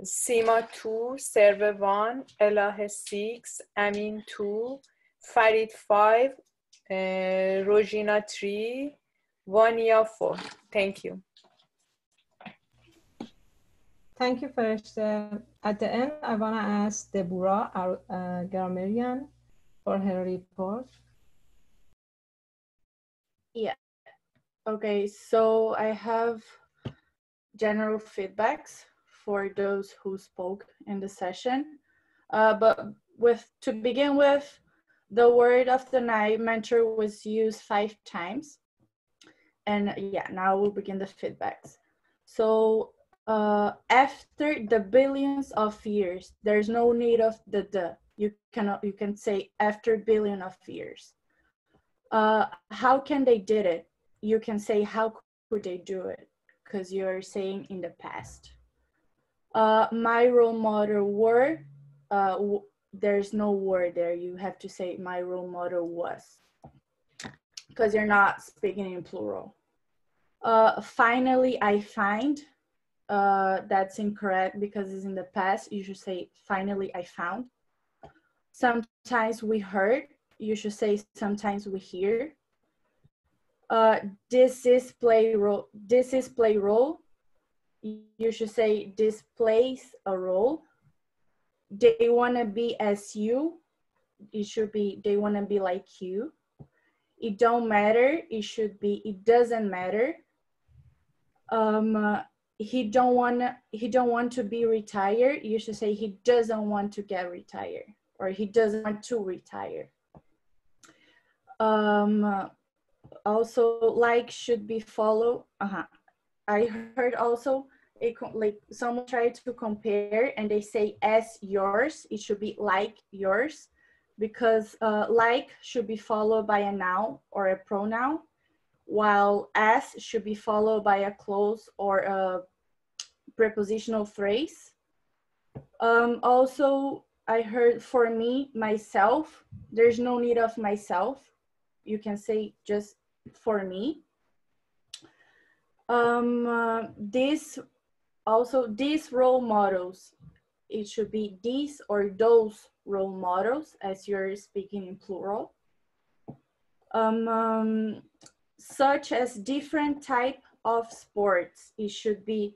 Sima 2, Serve 1, Elahe 6, Amin 2, Farid 5, Rojina 3, Vanya 4. Thank you. Thank you, Farishte. At the end, I want to ask Deborah, our grammarian, for her report. Yeah. Okay, so I have general feedbacks for those who spoke in the session. But to begin with, the word of the night, mentor, was used 5 times. And yeah, now we'll begin the feedbacks. So after the billions of years, there's no need of the. You can say after billion of years. How can they did it? You can say how could they do it? Because you're saying in the past. My role model were, there's no word there. You have to say my role model was, because you're not speaking in plural. Finally, I find, that's incorrect because it's in the past. You should say, finally, I found. Sometimes we heard. You should say, sometimes we hear. This is play role. This is play role. You should say, this plays a role. They want to be as you. It should be, they want to be like you. It don't matter. It should be, it doesn't matter. He don't want to be retired. You should say, he doesn't want to get retired, or he doesn't want to retire. Also, like should be follow. I heard also like someone tried to compare and they say as yours. It should be like yours, because like should be followed by a noun or a pronoun, while as should be followed by a clause or a prepositional phrase. Also, I heard for me, myself. There's no need of myself. You can say just for me. These role models, it should be these or those role models, as you're speaking in plural. Such as different type of sports, it should be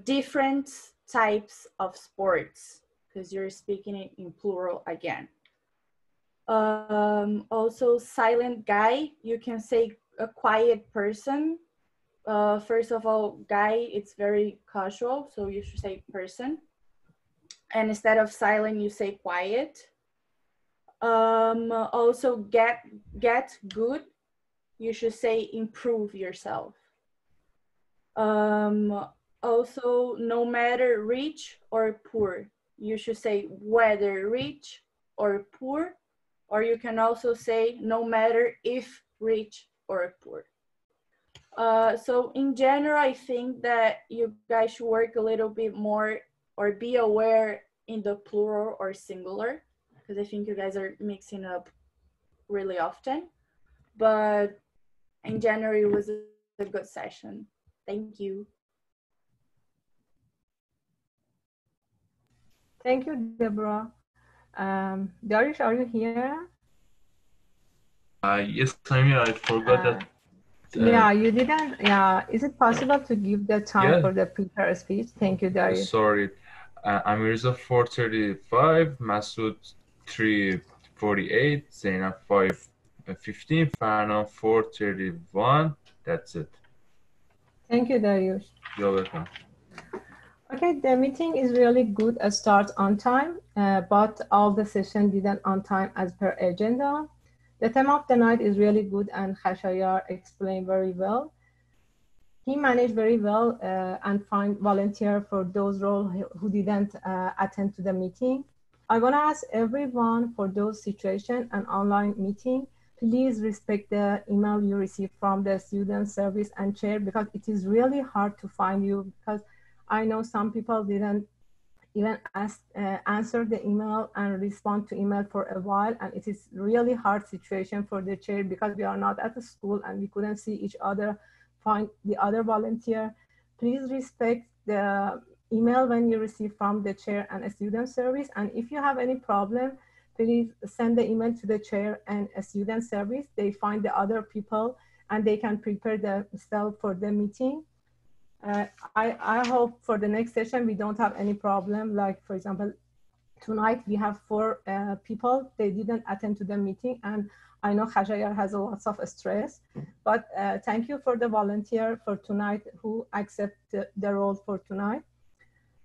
different types of sports, because you're speaking in plural again. Also, silent guy, you can say a quiet person. First of all, guy, it's very casual, so you should say person. And instead of silent, you say quiet. Also, get good, you should say improve yourself. Also, no matter rich or poor, you should say whether rich or poor, or you can also say no matter if rich or poor. So in general, I think that you guys should work a little bit more or be aware in the plural or singular, because I think you guys are mixing up really often. But in general, it was a good session. Thank you. Thank you, Deborah. Darius, are you here? Yes, I'm here. I forgot that. Yeah, you didn't. Yeah, is it possible to give the time for the prepared speech? Thank you, Darius. Sorry. Amirza 435, Masood 348, Zainab 515, Farna 431. That's it. Thank you, Darius. You're welcome. Okay, the meeting is really good. Start on time, but all the session didn't on time as per agenda. The theme of the night is really good, and Khashayar explained very well. He managed very well and find volunteer for those roles who didn't attend to the meeting. I want to ask everyone for those situations and online meeting, please respect the email you receive from the student service and chair, because it is really hard to find you, because I know some people didn't even answer the email and respond to email for a while, and it is really hard situation for the chair because we are not at the school and we couldn't see each other, find the other volunteer. Please respect the email when you receive from the chair and a student service, and if you have any problem, please send the email to the chair and a student service. They find the other people and they can prepare themselves for the meeting. I hope for the next session we don't have any problem. Like, for example, tonight we have 4 people, they didn't attend to the meeting, and I know Khashayar has a lot of stress, but thank you for the volunteer for tonight who accept the role for tonight.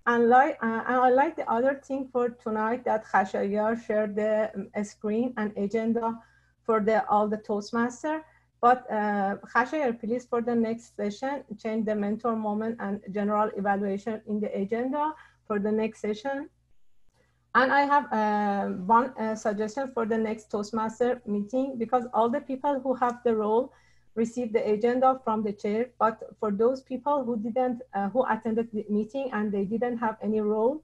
And I like the other thing for tonight that Khashayar shared the screen and agenda for all the Toastmasters. But Khashayar, please, for the next session, change the mentor moment and general evaluation in the agenda for the next session. And I have one suggestion for the next Toastmaster meeting, because all the people who have the role receive the agenda from the chair, but for those people who didn't, who attended the meeting and they didn't have any role,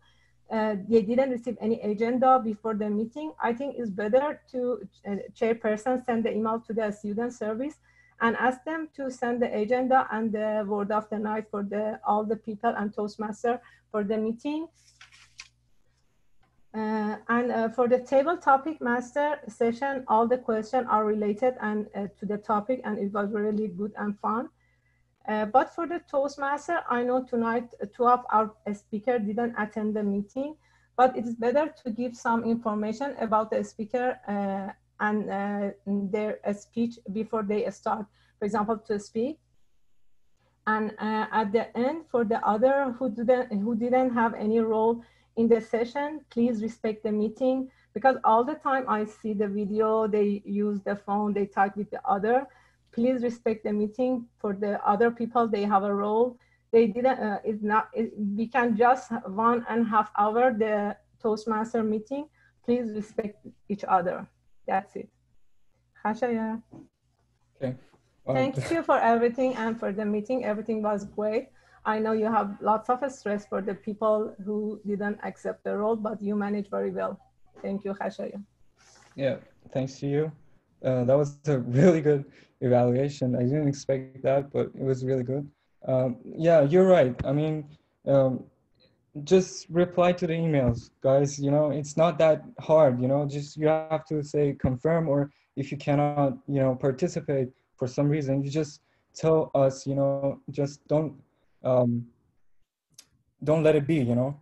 they didn't receive any agenda before the meeting, I think it's better to chairperson send the email to the student service and ask them to send the agenda and the word of the night for all the people and Toastmaster for the meeting. For the table topic master session, all the questions are related and to the topic, and it was really good and fun. But for the Toastmaster, I know tonight two of our speakers didn't attend the meeting, but it is better to give some information about the speaker and their speech before they start, for example, to speak. And at the end, for the other who didn't have any role in the session, please respect the meeting, because all the time I see the video, they use the phone, they talk with the other. Please respect the meeting. For the other people, they have a role. They didn't, we can just 1.5 hours the Toastmaster meeting. Please respect each other. That's it. Khashaya. Okay. Thank you for everything and for the meeting. Everything was great. I know you have lots of stress for the people who didn't accept the role, but you managed very well. Thank you, Khashaya. Yeah, thanks to you. That was a really good evaluation. I didn't expect that, but it was really good. Yeah, you're right. I mean, just reply to the emails, guys. You know, it's not that hard. You know, just you have to say confirm, or if you cannot, you know, participate for some reason, you just tell us. You know, just don't let it be. You know.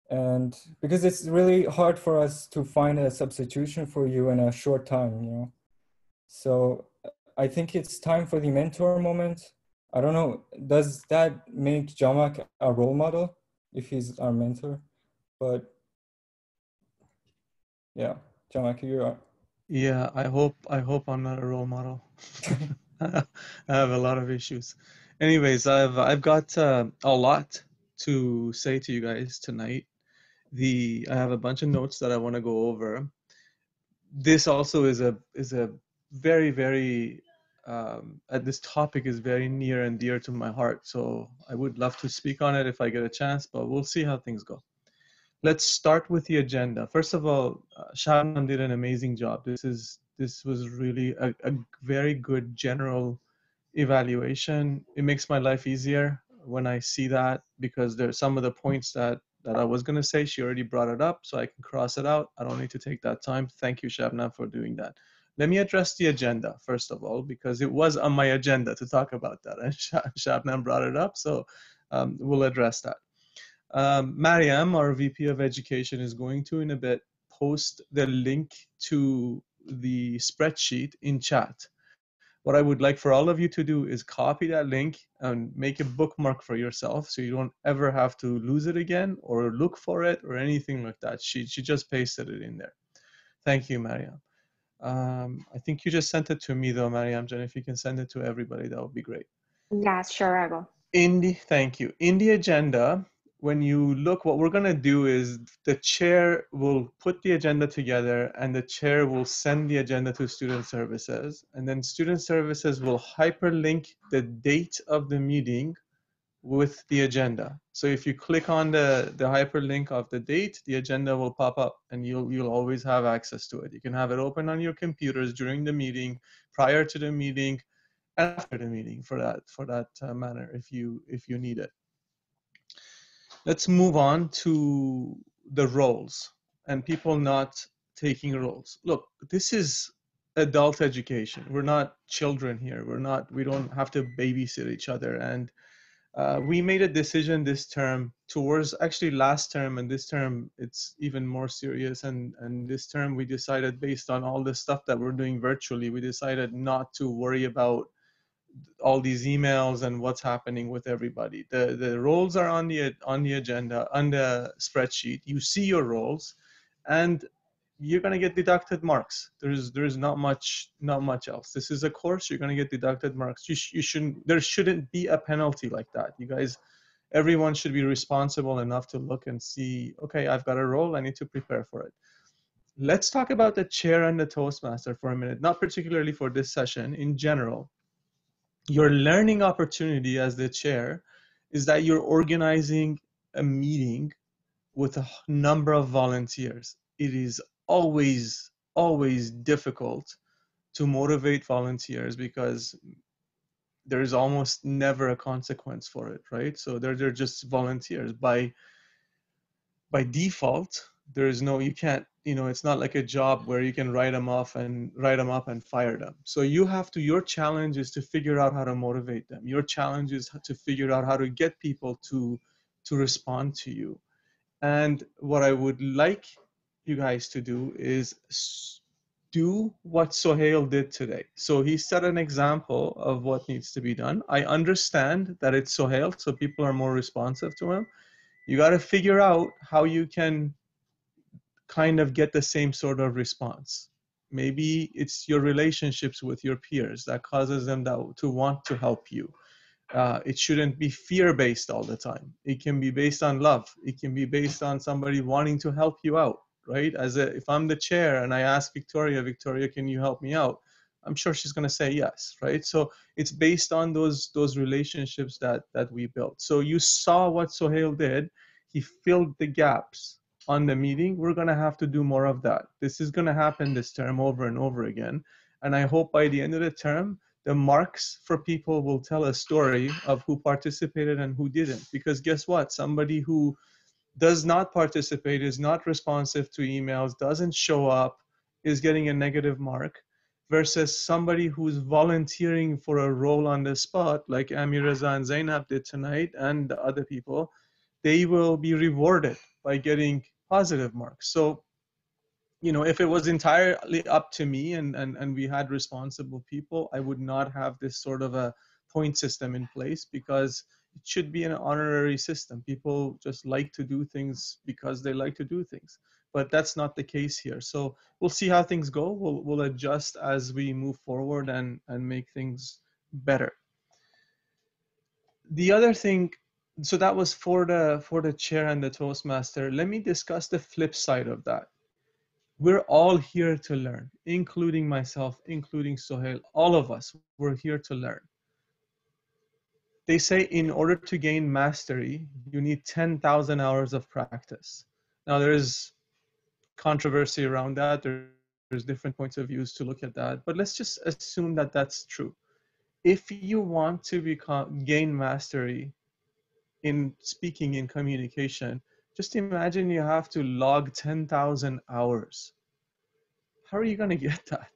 And because it's really hard for us to find a substitution for you in a short time, you know. So I think it's time for the mentor moment. I don't know, does that make Jamak a role model if he's our mentor? But yeah, Jamak, you are. Yeah, I hope I'm not a role model. I have a lot of issues. Anyways, I've got a lot to say to you guys tonight. I have a bunch of notes that I want to go over. This also is a very, very this topic is very near and dear to my heart. So I would love to speak on it if I get a chance, but we'll see how things go. Let's start with the agenda. First of all, Shabnam did an amazing job. This was really a very good general evaluation. It makes my life easier when I see that, because there's some of the points that I was going to say, she already brought it up, so I can cross it out. I don't need to take that time. Thank you, Shabnam, for doing that. Let me address the agenda, first of all, because it was on my agenda to talk about that, and Shabnam brought it up, so we'll address that. Mariam, our VP of Education, is going to, in a bit, post the link to the spreadsheet in chat. What I would like for all of you to do is copy that link and make a bookmark for yourself, so you don't ever have to lose it again or look for it or anything like that. She just pasted it in there. Thank you, Mariam. I think you just sent it to me though, Mariam. Jen, if you can send it to everybody, that would be great. Yes, sure, I will. Thank you. In the agenda, when you look, what we're going to do is the chair will put the agenda together, and the chair will send the agenda to student services, and then student services will hyperlink the date of the meeting with the agenda. So if you click on the hyperlink of the date, the agenda will pop up, and you'll always have access to it. You can have it open on your computers during the meeting, prior to the meeting, after the meeting, for that manner, if you need it. Let's move on to the roles and people not taking roles. Look, this is adult education. We're not children here. We don't have to babysit each other. And we made a decision this term, towards actually last term, and this term it's even more serious. And this term we decided, based on all the stuff that we're doing virtually, we decided not to worry about all these emails and what's happening with everybody. The roles are on the agenda, on the spreadsheet. You see your roles, and you're going to get deducted marks. There's not much else. This is a course. You're going to get deducted marks. There shouldn't be a penalty like that. You guys, everyone should be responsible enough to look and see, okay, I've got a role, I need to prepare for it. Let's talk about the chair and the Toastmaster for a minute, not particularly for this session, in general. Your learning opportunity as the chair is that you're organizing a meeting with a number of volunteers. It is always difficult to motivate volunteers because there is almost never a consequence for it, right? So they're just volunteers by default. There is no, you can't, you know, it's not like a job where you can write them up and fire them. So you have to, your challenge is to figure out how to motivate them. Your challenge is to figure out how to get people to respond to you. And what I would like you guys to do is do what Sohail did today. So he set an example of what needs to be done. I understand that it's Sohail, so people are more responsive to him. You got to figure out how you can kind of get the same sort of response. Maybe it's your relationships with your peers that causes them to want to help you. It shouldn't be fear-based all the time. It can be based on love. It can be based on somebody wanting to help you out, right? If I'm the chair and I ask Victoria, can you help me out? I'm sure she's going to say yes, right? So it's based on those relationships that we built. So you saw what Sohail did. He filled the gaps on the meeting. We're going to have to do more of that. This is going to happen this term over and over again. And I hope by the end of the term, the marks for people will tell a story of who participated and who didn't. Because guess what? Somebody who does not participate, is not responsive to emails, doesn't show up, is getting a negative mark, versus somebody who's volunteering for a role on the spot, like Amiraza and Zainab did tonight, and the other people, they will be rewarded by getting positive marks. So, you know, if it was entirely up to me and we had responsible people, I would not have this sort of a point system in place, because it should be an honorary system. People just like to do things because they like to do things, but that's not the case here. So we'll see how things go. We'll adjust as we move forward and make things better. The other thing, so that was for the chair and the Toastmaster. Let me discuss the flip side of that. We're all here to learn, including myself, including Sohail. All of us, we're here to learn. They say in order to gain mastery, you need 10,000 hours of practice. Now, there's controversy around that. There's different points of views to look at that, but let's just assume that that's true. If you want to gain mastery in speaking, in communication, just imagine you have to log 10,000 hours. How are you going to get that?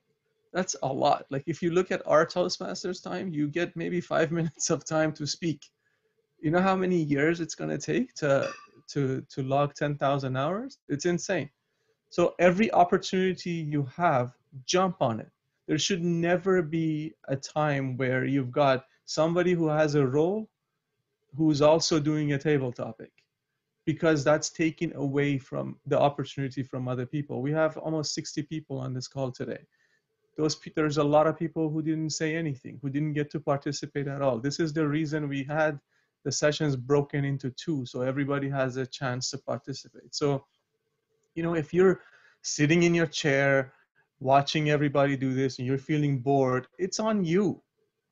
That's a lot. Like if you look at our Toastmasters time, you get maybe 5 minutes of time to speak. You know how many years it's going to take to log 10,000 hours? It's insane. So every opportunity you have, jump on it. There should never be a time where you've got somebody who has a role who's also doing a table topic, because that's taking away from the opportunity from other people. We have almost 60 people on this call today. There's a lot of people who didn't say anything, who didn't get to participate at all. This is the reason we had the sessions broken into two, so everybody has a chance to participate. So, you know, if you're sitting in your chair, watching everybody do this, and you're feeling bored, it's on you.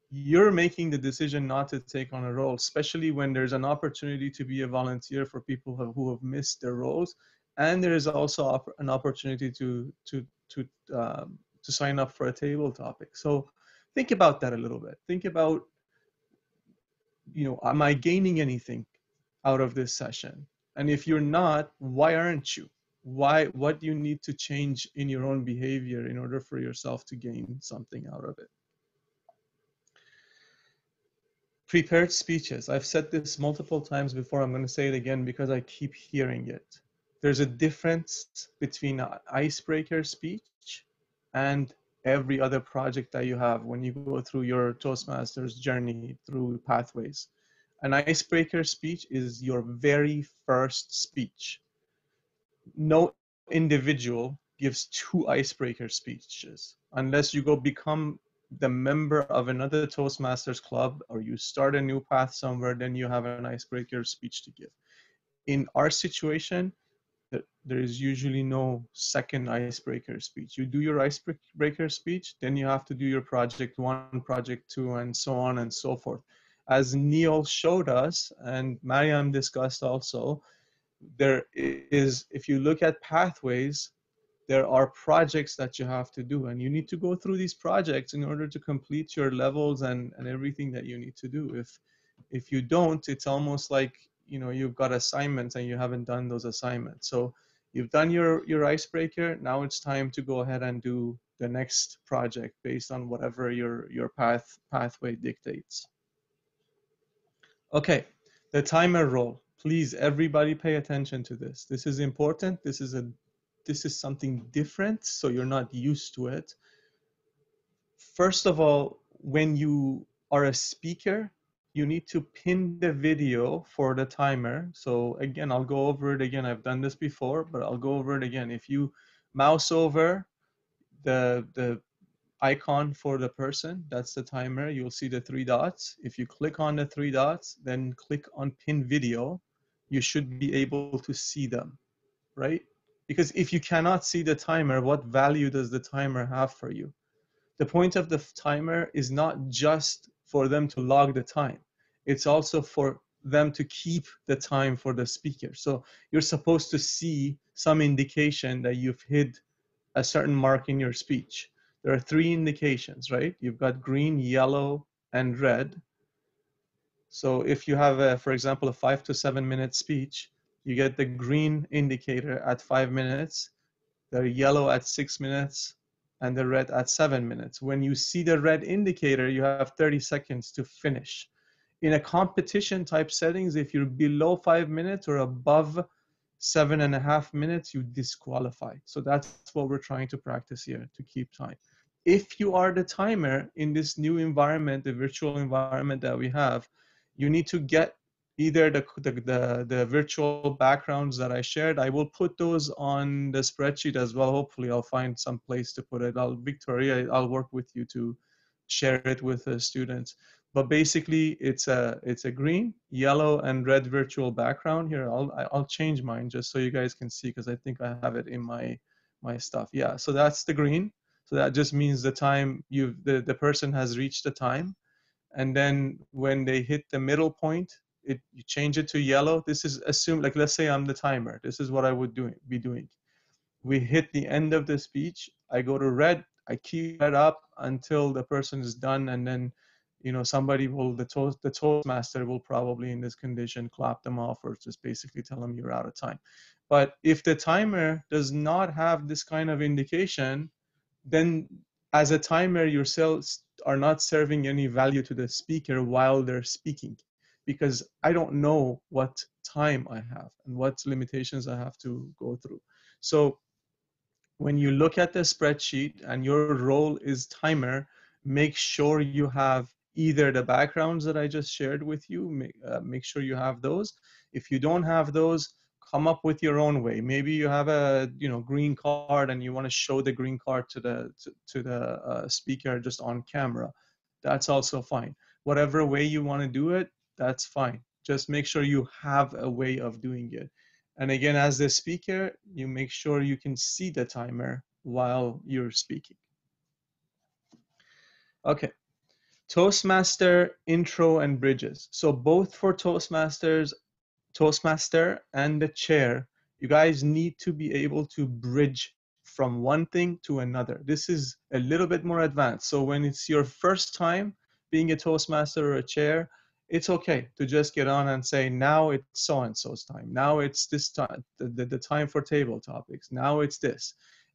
You're making the decision not to take on a role, especially when there's an opportunity to be a volunteer for people who have missed their roles. And there is also an opportunity to sign up for a table topic. So think about that a little bit. Think about, you know, am I gaining anything out of this session? And if you're not, why aren't you? What do you need to change in your own behavior in order for yourself to gain something out of it? Prepared speeches. I've said this multiple times before. I'm going to say it again because I keep hearing it. There's a difference between an icebreaker speech and every other project that you have when you go through your Toastmasters journey through pathways. An icebreaker speech is your very first speech. No individual gives two icebreaker speeches unless you go become the member of another Toastmasters club or you start a new path somewhere, then you have an icebreaker speech to give. In our situation, there is usually no second icebreaker speech. You do your icebreaker speech, then you have to do your project 1, project 2, and so on and so forth. As Neil showed us, and Mariam discussed also, there is, if you look at pathways, there are projects that you have to do, and you need to go through these projects in order to complete your levels and everything that you need to do. If you don't, it's almost like, you know, you've got assignments and you haven't done those assignments. So you've done your icebreaker. Now it's time to go ahead and do the next project based on whatever your pathway dictates. Okay, the timer role. Please, everybody pay attention to this. This is important. This is something different, so you're not used to it. First of all, when you are a speaker, you need to pin the video for the timer. So again, I'll go over it again. I've done this before, but I'll go over it again. If you mouse over the icon for the person, that's the timer, you'll see the 3 dots. If you click on the 3 dots, then click on pin video, you should be able to see them, right? Because if you cannot see the timer, what value does the timer have for you? The point of the timer is not just for them to log the time. It's also for them to keep the time for the speaker. So you're supposed to see some indication that you've hit a certain mark in your speech. There are 3 indications, right? You've got green, yellow, and red. So if you have, for example, a 5 to 7 minute speech, you get the green indicator at 5 minutes, the yellow at 6 minutes, and the red at 7 minutes. When you see the red indicator, you have 30 seconds to finish. In a competition type settings, if you're below 5 minutes or above 7.5 minutes, you disqualify. So that's what we're trying to practice here, to keep time. If you are the timer in this new environment, the virtual environment that we have, you need to get either the virtual backgrounds that I shared. I will put those on the spreadsheet as well. Hopefully I'll find some place to put it. Victoria, I'll work with you to share it with the students. But basically it's a green, yellow, and red virtual background. Here, I'll change mine just so you guys can see, because I think I have it in my stuff. Yeah, so that's the green. So that just means the time the person has reached the time. And then when they hit the middle point, you change it to yellow. This is assumed, like, let's say I'm the timer. This is what I would be doing. We hit the end of the speech. I go to red. I keep it up until the person is done, and then, you know, somebody will, the Toastmaster will probably in this condition clap them off, or just basically tell them you're out of time. But if the timer does not have this kind of indication, then as a timer, yourselves are not serving any value to the speaker while they're speaking, because I don't know what time I have and what limitations I have to go through. So when you look at the spreadsheet and your role is timer, make sure you have either the backgrounds that I just shared with you, make sure you have those. If you don't have those, come up with your own way. Maybe you have a green card and you want to show the green card to the speaker just on camera. That's also fine. Whatever way you want to do it, that's fine. Just make sure you have a way of doing it. And again, as the speaker, you make sure you can see the timer while you're speaking. Okay. Toastmaster intro and bridges. So both for Toastmaster and the chair, you guys need to be able to bridge from one thing to another. This is a little bit more advanced. So when it's your first time being a Toastmaster or a chair, it's okay to just get on and say, now it's so-and-so's time. Now it's this time, the time for table topics. Now it's this.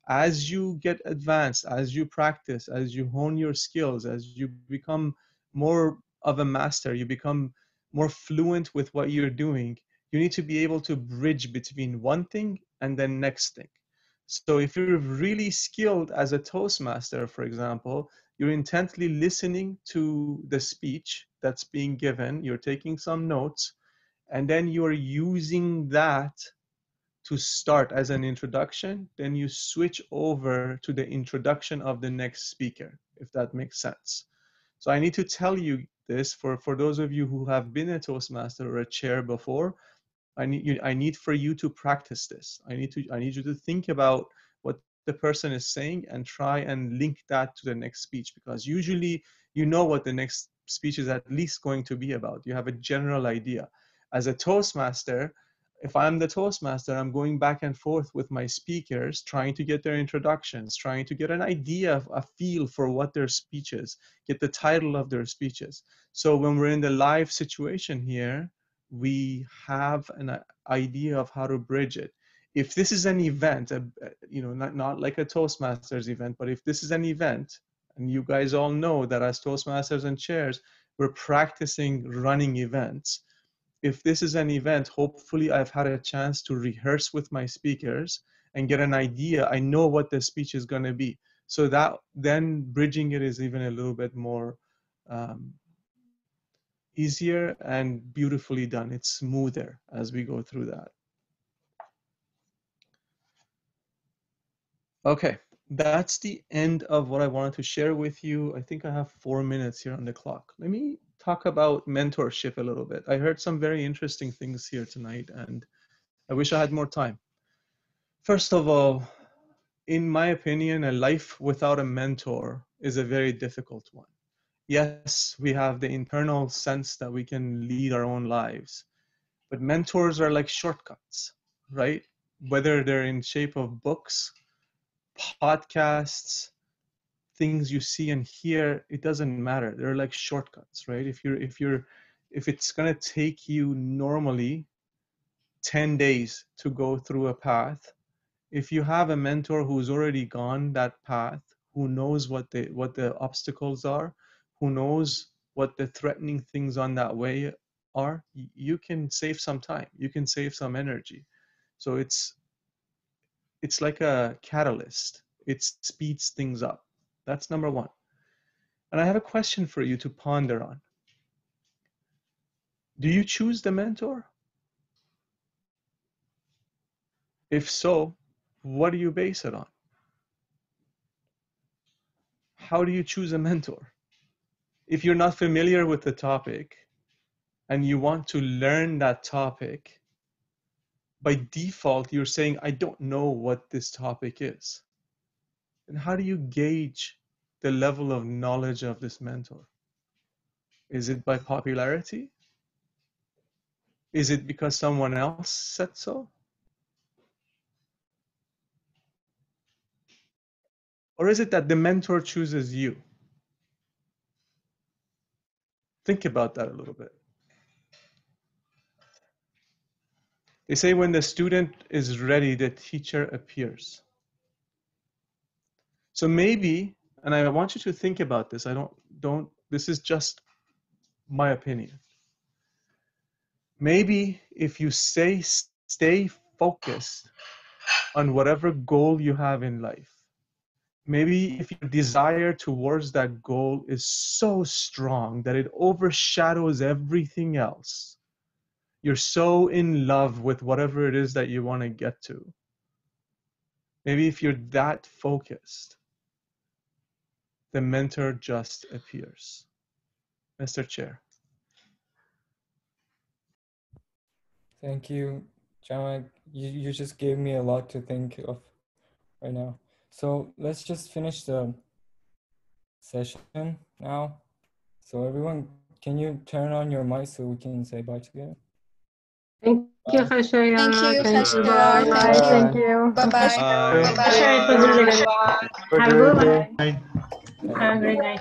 As you get advanced, as you practice, as you hone your skills, as you become more of a master, you become more fluent with what you're doing, you need to be able to bridge between one thing and the next thing. So if you're really skilled as a Toastmaster, for example, you're intently listening to the speech that's being given, you're taking some notes, and then you're using that to start as an introduction, then you switch over to the introduction of the next speaker, if that makes sense. So I need to tell you this for those of you who have been a Toastmaster or a chair before. I need for you to practice this. I need you to think about what the person is saying and try and link that to the next speech, because usually you know what the next speech is at least going to be about. You have a general idea. As a Toastmaster, If I'm the Toastmaster, I'm going back and forth with my speakers, trying to get their introductions, trying to get an idea, a feel for what their speech is, get the title of their speeches. So when we're in the live situation here, we have an idea of how to bridge it. If this is an event, you know, not like a Toastmasters event, but if this is an event, and you guys all know that as Toastmasters and chairs, we're practicing running events. If this is an event, hopefully I've had a chance to rehearse with my speakers and get an idea. I know what the speech is going to be. So that then bridging it is even a little bit more easier and beautifully done. It's smoother as we go through that. Okay, that's the end of what I wanted to share with you. I think I have 4 minutes here on the clock. Let me talk about mentorship a little bit. I heard some very interesting things here tonight, and I wish I had more time. First of all, in my opinion, a life without a mentor is a very difficult one. Yes, we have the internal sense that we can lead our own lives, but mentors are like shortcuts, right? Whether they're in shape of books, podcasts, things you see and hear, it doesn't matter. They're like shortcuts, right? If it's gonna take you normally 10 days to go through a path, if you have a mentor who's already gone that path, who knows what the obstacles are, who knows what the threatening things on that way are, you can save some time, you can save some energy. So it's like a catalyst. It speeds things up. That's number one. And I have a question for you to ponder on. Do you choose the mentor? If so, what do you base it on? How do you choose a mentor? If you're not familiar with the topic and you want to learn that topic, by default, you're saying, I don't know what this topic is. And how do you gauge the level of knowledge of this mentor? Is it by popularity? Is it because someone else said so? Or is it that the mentor chooses you? Think about that a little bit. They say when the student is ready, the teacher appears. So maybe, and I want you to think about this, this is just my opinion. Maybe if you stay focused on whatever goal you have in life, maybe if your desire towards that goal is so strong that it overshadows everything else, you're so in love with whatever it is that you want to get to. Maybe if you're that focused, the mentor just appears. Mr. Chair. Thank you, Jamak. You just gave me a lot to think of right now. So let's just finish the session now. So everyone, can you turn on your mic so we can say bye together? Thank you, Khashaya. Thank you, Thank you. Khashaya. Bye. Thank you. Bye-bye. Khashaya, it was really good. Have a good one. Bye. Have a great night.